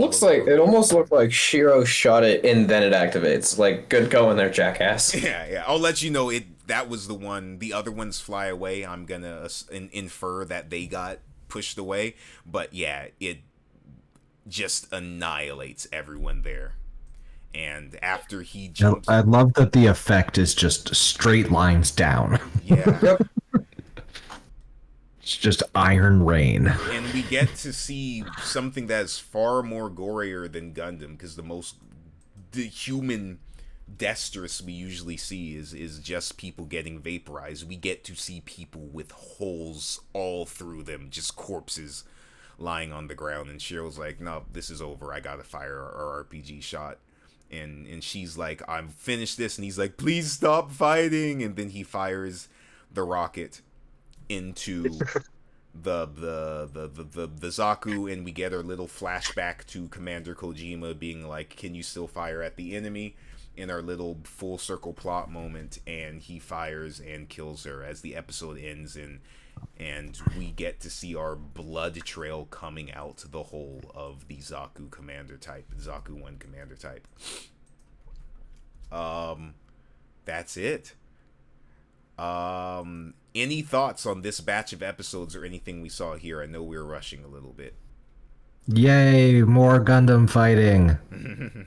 almost looked like Shiro shot it and then it activates. Like, good going there, jackass. Yeah. I'll let you know that was the one. The other ones fly away. I'm gonna infer that they got pushed away. But yeah, it just annihilates everyone there. And after he jumps, I love that the effect is just straight lines down. yeah. Yep. It's just iron rain. And we get to see something that is far more gorier than Gundam, because the human Destress we usually see is just people getting vaporized. We get to see people with holes all through them, just corpses lying on the ground. And Cheryl's like, no, this is over. I gotta fire our RPG shot. And she's like, I'm finished this. And he's like, please stop fighting. And then he fires the rocket into the Zaku, and we get our little flashback to Commander Kojima being like, can you still fire at the enemy? In our little full circle plot moment, and he fires and kills her as the episode ends, and we get to see our blood trail coming out the whole of the Zaku commander type, Zaku 1 commander type. That's it. Any thoughts on this batch of episodes or anything we saw here? I know we were rushing a little bit. Yay, more Gundam fighting.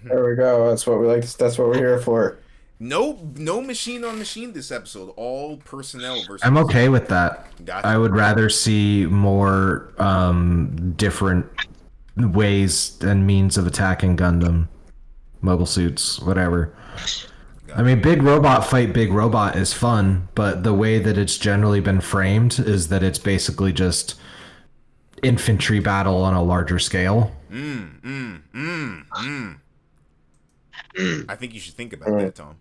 There we go. That's what we like. That's what we're here for. No machine on machine this episode. All personnel versus. I'm okay with that. Gotcha. I would rather see more different ways and means of attacking Gundam. Mobile suits, whatever. Gotcha. I mean, big robot fight big robot is fun, but the way that it's generally been framed is that it's basically just infantry battle on a larger scale. I think you should think about that, Tom.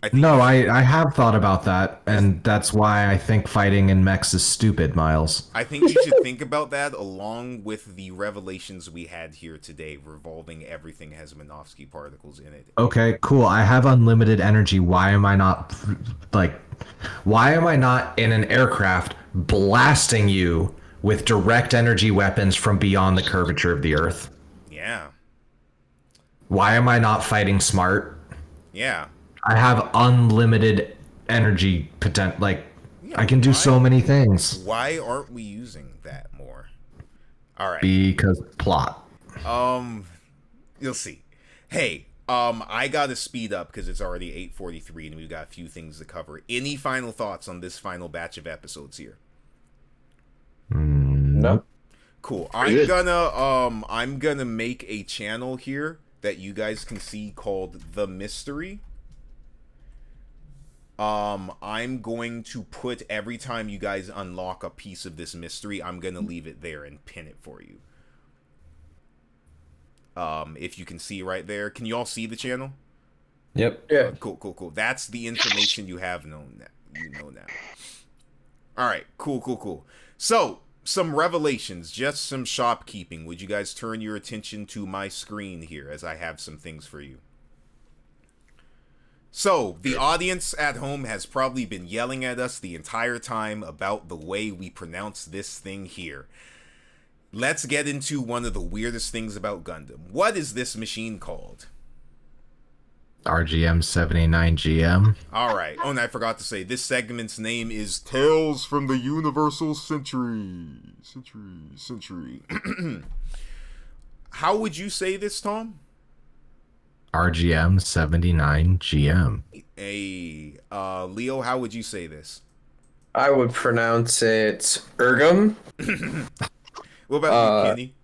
I have thought about that, and that's why I think fighting in mechs is stupid, Miles. I think you should think about that along with the revelations we had here today, revolving everything has Minovsky particles in it. Okay, cool. I have unlimited energy. Why am I not in an aircraft blasting you with direct energy weapons from beyond the curvature of the Earth? Yeah. Why am I not fighting smart? Yeah. I have unlimited energy potential. I can do so many things. Why aren't we using that more? All right. Because plot. You'll see. Hey, I gotta speed up because it's already 8:43 and we've got a few things to cover. Any final thoughts on this final batch of episodes here? Nope. Cool. Pretty I'm gonna make a channel here that you guys can see called The Mystery. I'm going to put, every time you guys unlock a piece of this mystery, I'm gonna leave it there and pin it for you. If you can see right there. Can you all see the channel? Yep. Yeah. Cool. That's the information you have known now. You know now. All right. Cool. So, some revelations, just some shopkeeping. Would you guys turn your attention to my screen here as I have some things for you? So, the audience at home has probably been yelling at us the entire time about the way we pronounce this thing here. Let's get into one of the weirdest things about Gundam. What is this machine called? RGM 79GM. Alright. Oh, and I forgot to say, this segment's name is Tales from the Universal Century. Century. How would you say this, Tom? RGM 79GM. Hey, Leo, how would you say this? I would pronounce it Ergum. What about you, Kenny?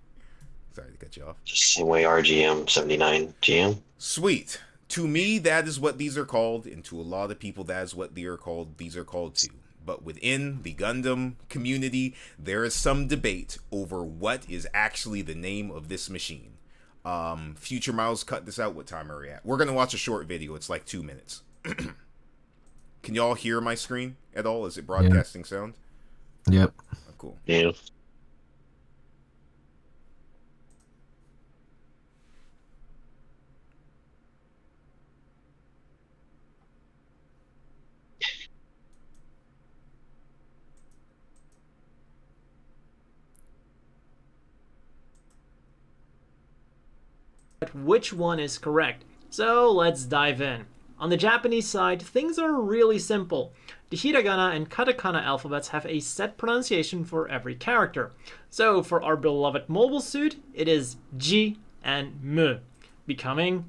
Sorry to cut you off. Just same way RGM 79 GM. Sweet. To me, that is what these are called, and to a lot of people, that is what they are called. These are called too. But within the Gundam community, there is some debate over what is actually the name of this machine. Future Miles, cut this out. What time are we at? We're gonna watch a short video. It's like 2 minutes. Can y'all hear my screen at all? Is it broadcasting sound? Yep. Oh, cool. Yeah. Which one is correct. So let's dive in. On the Japanese side, things are really simple. The hiragana and katakana alphabets have a set pronunciation for every character. So for our beloved mobile suit, it is Ji and M, becoming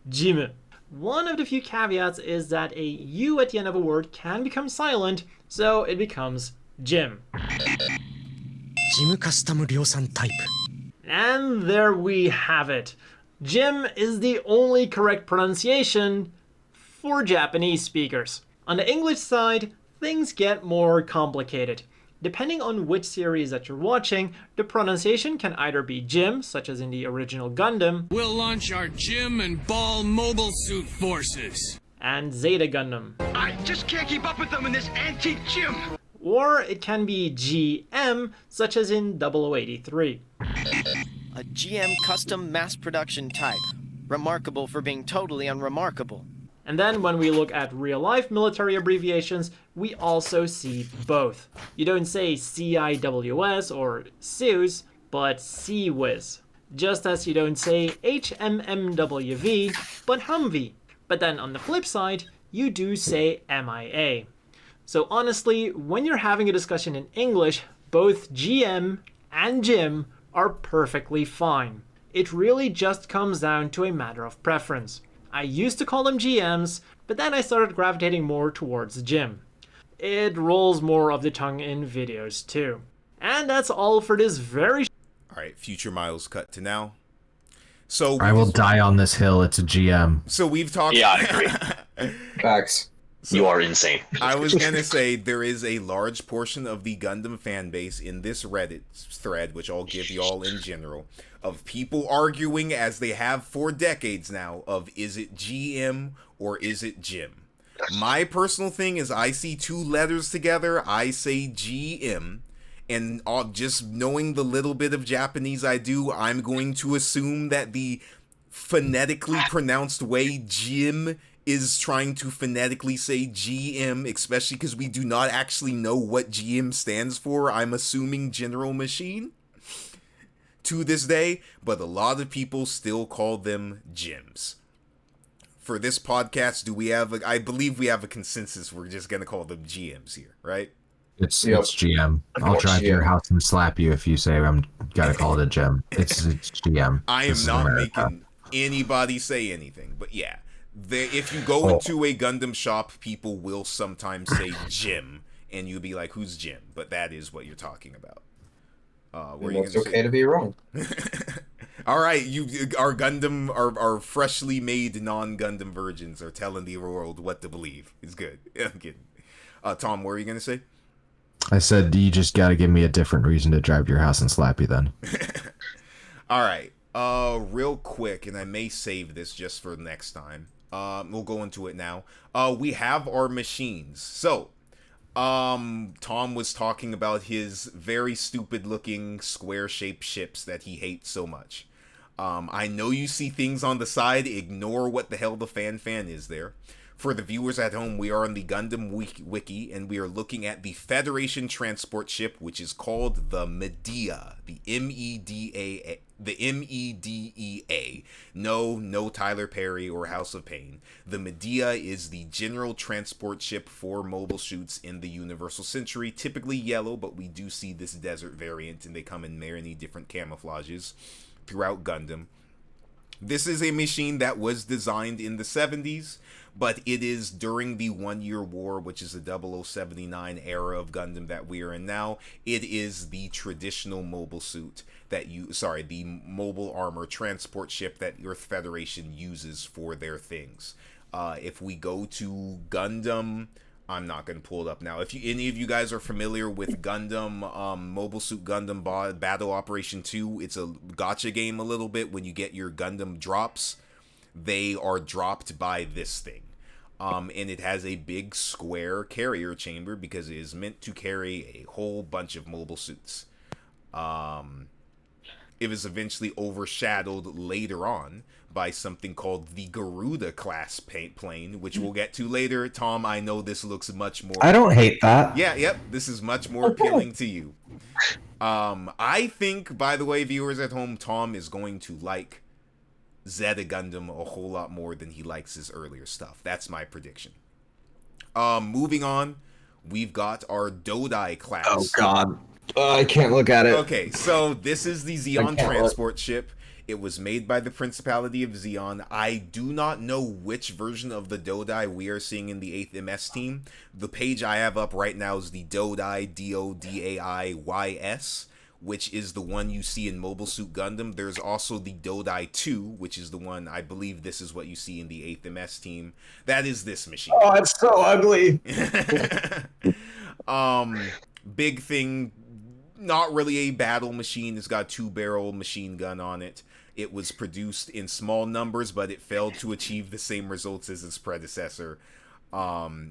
Jim. One of the few caveats is that a U at the end of a word can become silent, so it becomes Jim. Jim Custom Ryosan type. And there we have it. Jim is the only correct pronunciation for Japanese speakers. On the English side, things get more complicated. Depending on which series that you're watching, the pronunciation can either be Jim, such as in the original Gundam, We'll launch our Jim and Ball mobile suit forces. and Zeta Gundam. I just can't keep up with them in this antique gym. Or it can be GM, such as in 0083. A GM custom mass production type. Remarkable for being totally unremarkable. And then when we look at real-life military abbreviations, we also see both. You don't say CIWS or CIWS, but CWIS. Just as you don't say HMMWV, but Humvee. But then on the flip side, you do say MIA. So honestly, when you're having a discussion in English, both GM and Jim are perfectly fine. It really just comes down to a matter of preference. I used to call them GMs, but then I started gravitating more towards Jim. It rolls more of the tongue in videos too. And that's all for this very Alright, future Miles cut to now. So I will die on this hill. It's a GM. So we've talked. Yeah, I agree. Facts. So, You are insane. I was gonna say there is a large portion of the Gundam fan base in this Reddit thread, which I'll give y'all in general, of people arguing as they have for decades now of is it GM or is it Jim. My personal thing is I see two letters together, I say GM, and just knowing the little bit of Japanese I do, I'm going to assume that the phonetically pronounced way Jim is trying to phonetically say GM, especially because we do not actually know what GM stands for. I'm assuming General Machine to this day, but a lot of people still call them Jims. For this podcast, I believe we have a consensus. We're just going to call them GMs here, right? It's GM. I'll drive to your house and slap you if you say I'm gotta call it a gem. It's GM. I am not making anybody say anything, but yeah. If you go into a Gundam shop, people will sometimes say Jim, and you'll be like, who's Jim? But that is what you're talking about. It's okay to be wrong. All right, our Gundam, our freshly made non-Gundam virgins are telling the world what to believe. It's good. I'm kidding. Tom, what were you going to say? I said, you just gotta give me a different reason to drive to your house and slap you then. All right. Real quick, and I may save this just for next time. We'll go into it now. We have our machines. So, Tom was talking about his very stupid looking square shaped ships that he hates so much. I know you see things on the side. Ignore what the hell the fan is there. For the viewers at home, we are on the Gundam Wiki, and we are looking at the Federation transport ship, which is called the Medea, the M-E-D-A, the M-E-D-E-A. No Tyler Perry or House of Pain. The Medea is the general transport ship for mobile suits in the Universal Century, typically yellow, but we do see this desert variant, and they come in many different camouflages throughout Gundam. This is a machine that was designed in the 70s, but it is during the 1 Year War, which is the 0079 era of Gundam that we are in now. It is the traditional mobile suit the mobile armor transport ship that Earth Federation uses for their things. If we go to Gundam, I'm not going to pull it up now. If any of you guys are familiar with Gundam, Mobile Suit Gundam Battle Operation 2, it's a gacha game a little bit. When you get your Gundam drops, they are dropped by this thing. And it has a big square carrier chamber because it is meant to carry a whole bunch of mobile suits. It was eventually overshadowed later on by something called the Garuda class plane, which we'll get to later. Tom, I know this looks much more... I don't hate that. Yeah, yep, this is much more appealing to you. I think, by the way, viewers at home, Tom is going to like Zeta Gundam a whole lot more than he likes his earlier stuff. That's my prediction. Moving on, we've got our Dodai class. Oh, God. I can't look at it. Okay, so this is the Zeon transport ship. It was made by the Principality of Zeon. I do not know which version of the Dodai we are seeing in the 8th MS team. The page I have up right now is the Dodai, Dodaiys, which is the one you see in Mobile Suit Gundam. There's also the Dodai 2, which is the one, I believe this is what you see in the 8th MS team. That is this machine. Oh, it's so ugly. Big thing, not really a battle machine. It's got a 2-barrel machine gun on it. It was produced in small numbers, but it failed to achieve the same results as its predecessor.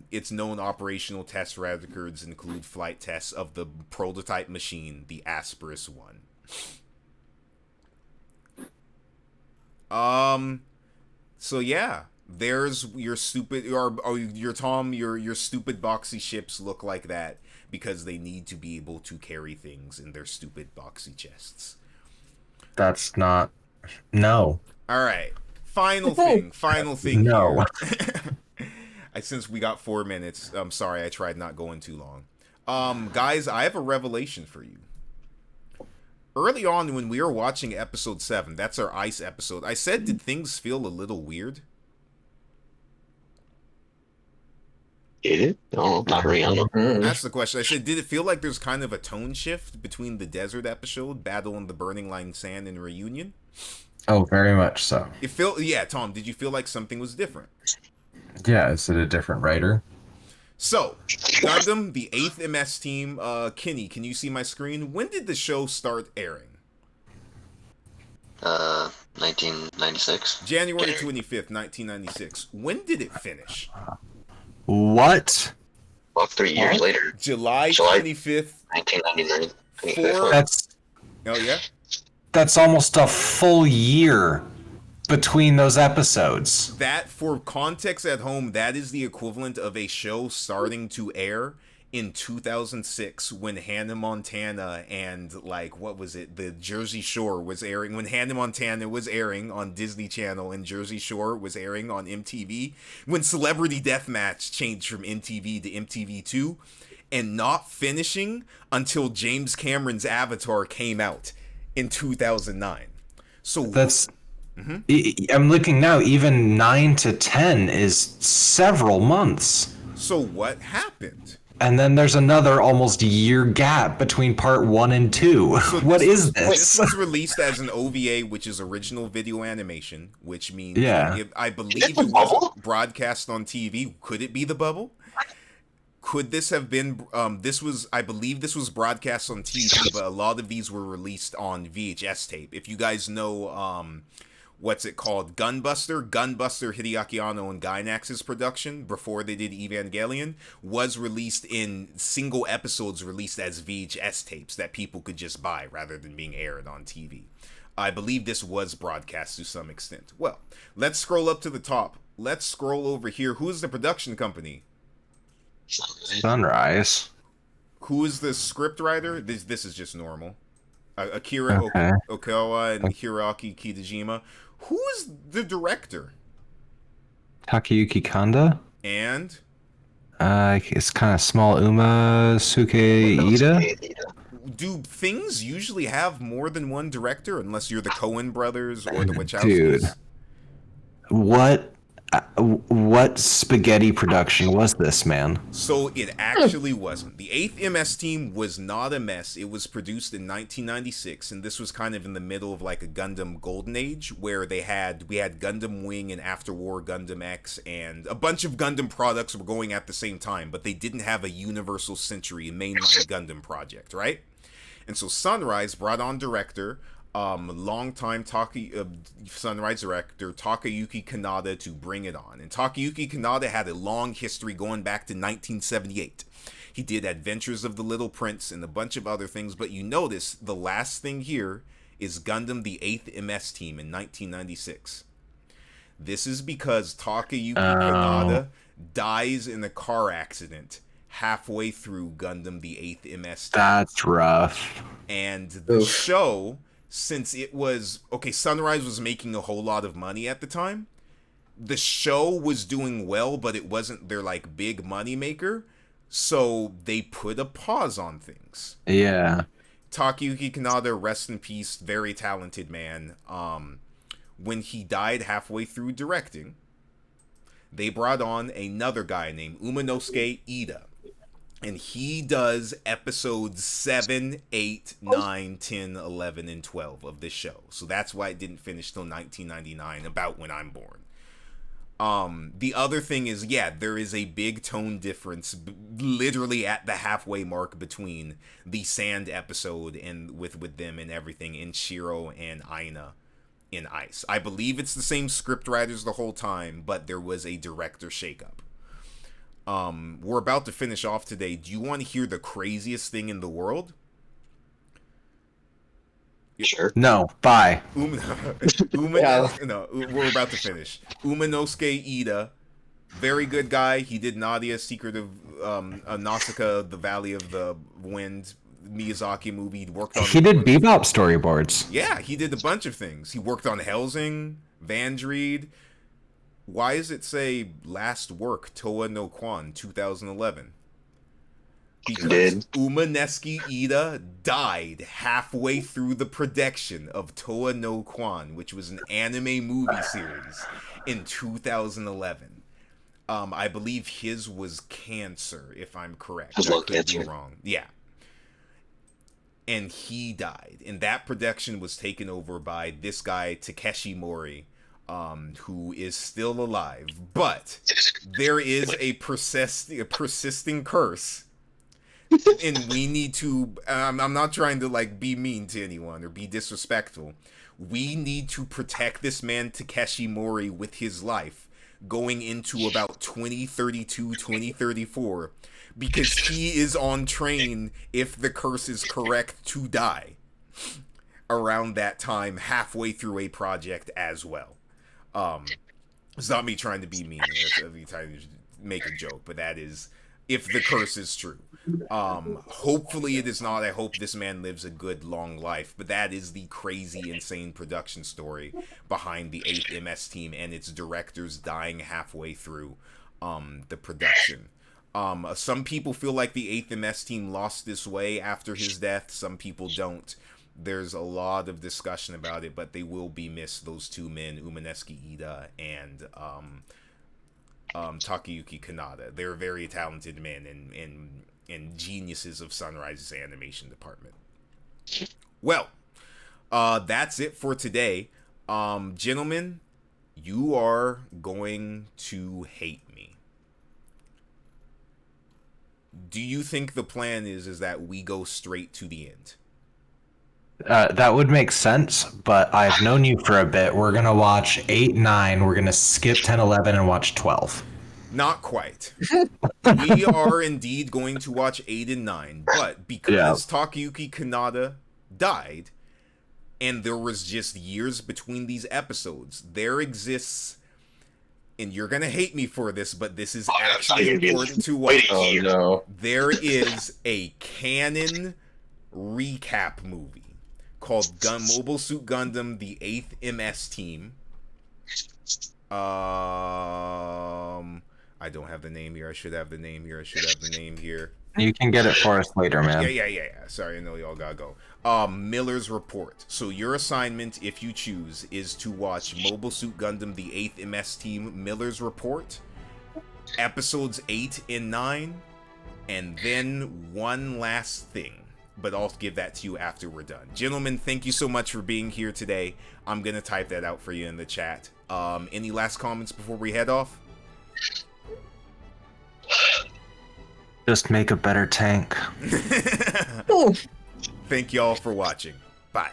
Its known operational test records include flight tests of the prototype machine, the Asperus 1. So yeah, there's your stupid, or your Tom, your stupid boxy ships look like that because they need to be able to carry things in their stupid boxy chests. That's not... No. Alright, final thing No. Since we got 4 minutes, I'm sorry I tried not going too long. Guys, I have a revelation for you. Early on when we were watching episode 7, that's our ice episode, I said, did things feel a little weird? Did it? No, not really. That's the question. I said, did it feel like there's kind of a tone shift between the desert episode, Battle on the Burning Line Sand, and Reunion? Oh, very much so. Yeah, Tom, did you feel like something was different? Yeah, is it a different writer? So, Gundam, the 8th MS team, Kenny, can you see my screen? When did the show start airing? 1996. January 25th, 1996. When did it finish? What? Well, 3 years later. July 25th. 1999. That's... Oh, yeah? That's almost a full year between those episodes. That, for context at home, that is the equivalent of a show starting to air in 2006 when Hannah Montana and, like, what was it? The Jersey Shore was airing. When Hannah Montana was airing on Disney Channel and Jersey Shore was airing on MTV. When Celebrity Deathmatch changed from MTV to MTV2 and not finishing until James Cameron's Avatar came out in 2009. So that's... I'm looking now, even 9 to 10 is several months. So what happened? And then there's another almost year gap between part 1 and 2. So what is this? this? This was released as an OVA, which is original video animation, which means I believe it was broadcast on TV. Could it be the bubble? Could this have been, I believe this was broadcast on TV, but a lot of these were released on VHS tape. If you guys know, what's it called? Gunbuster Hideaki Anno and Gainax's production, before they did Evangelion, was released in single episodes released as VHS tapes that people could just buy rather than being aired on TV. I believe this was broadcast to some extent. Well, let's scroll up to the top. Let's scroll over here. Who's the production company? Sunrise. Who is the script writer? This is just normal. Akira Okawa and Hiroaki Kitajima. Who is the director? Takayuki Kanda. And? It's kind of small. Suke Ida. Do things usually have more than one director, unless you're the Coen brothers or the Wachowskis? Dude, what spaghetti production was this, man? So it actually wasn't. The 8th MS team was not a mess. It was produced in 1996, and this was kind of in the middle of like a Gundam golden age, where we had Gundam Wing and after war Gundam X, and a bunch of Gundam products were going at the same time, but they didn't have a Universal Century mainline Gundam project, right? And so Sunrise brought on director, longtime Sunrise director Takayuki Kanada to bring it on. And Takayuki Kanada had a long history going back to 1978. He did Adventures of the Little Prince and a bunch of other things, but you notice the last thing here is Gundam the 8th MS team in 1996. This is because Takayuki Kanada dies in a car accident halfway through Gundam the 8th MS team. That's rough. And the show, since it was Sunrise was making a whole lot of money at the time. The show was doing well, but it wasn't their like big money maker, so they put a pause on things. Yeah. Takayuki Kanada, rest in peace, very talented man. When he died halfway through directing, they brought on another guy named Umanosuke Ida. And he does episodes 7, 8, 9, 10, 11, and 12 of this show. So that's why it didn't finish till 1999, about when I'm born. The other thing is, yeah, there is a big tone difference literally at the halfway mark between the Sand episode and with them and everything in Shiro and Aina in Ice. I believe it's the same script writers the whole time, but there was a director shakeup. We're about to finish off today. Do you want to hear the craziest thing in the world? Sure. No, bye. No, we're about to finish. Umanosuke Ida, very good guy. He did Nadia, Secret of Nausicaa, The Valley of the Wind, Miyazaki movie. He worked on. He did Bebop storyboards. Yeah, he did a bunch of things. He worked on Helsing, Vandreed. Why does it say last work Toa no Kwan 2011? Because Umanosuke Ida died halfway through the production of Toa no Kwan, which was an anime movie series in 2011. I believe his was cancer, if I'm correct. His I lung could cancer. be wrong. Yeah. And he died. And that production was taken over by this guy, Takeshi Mori, who is still alive. But there is a persisting curse. And we need to, I'm not trying to like be mean to anyone or be disrespectful. We need to protect this man Takeshi Mori with his life going into about 2032, 2034, because he is on train, if the curse is correct, to die around that time, halfway through a project as well. It's not me trying to be mean, every time you make a joke, but that is if the curse is true. Hopefully it is not. I hope this man lives a good long life, but that is the crazy, insane production story behind the 8th MS team and its directors dying halfway through the production. Some people feel like the 8th MS team lost this way after his death. Some people don't. There's a lot of discussion about it, but they will be missed, those two men, Umanosuke Ida and Takayuki Kanada. They're very talented men and geniuses of Sunrise's animation department. Well, that's it for today. Gentlemen, you are going to hate me. Do you think the plan is that we go straight to the end? That would make sense, but I've known you for a bit. We're going to watch 8, 9. We're going to skip 10, 11, and watch 12. Not quite. We are indeed going to watch 8 and 9, but because Takayuki Kanada died, and there was just years between these episodes, there exists, and you're going to hate me for this, but this is actually important to watch. Oh, no. There is a canon recap movie called Mobile Suit Gundam, the 8th MS Team. I don't have the name here. I should have the name here. You can get it for us later, man. Yeah. Sorry, I know y'all gotta go. Miller's Report. So your assignment, if you choose, is to watch Mobile Suit Gundam, the 8th MS Team, Miller's Report, episodes 8 and 9, and then one last thing. But I'll give that to you after we're done. Gentlemen, thank you so much for being here today. I'm going to type that out for you in the chat. Any last comments before we head off? Just make a better tank. Thank y'all for watching. Bye.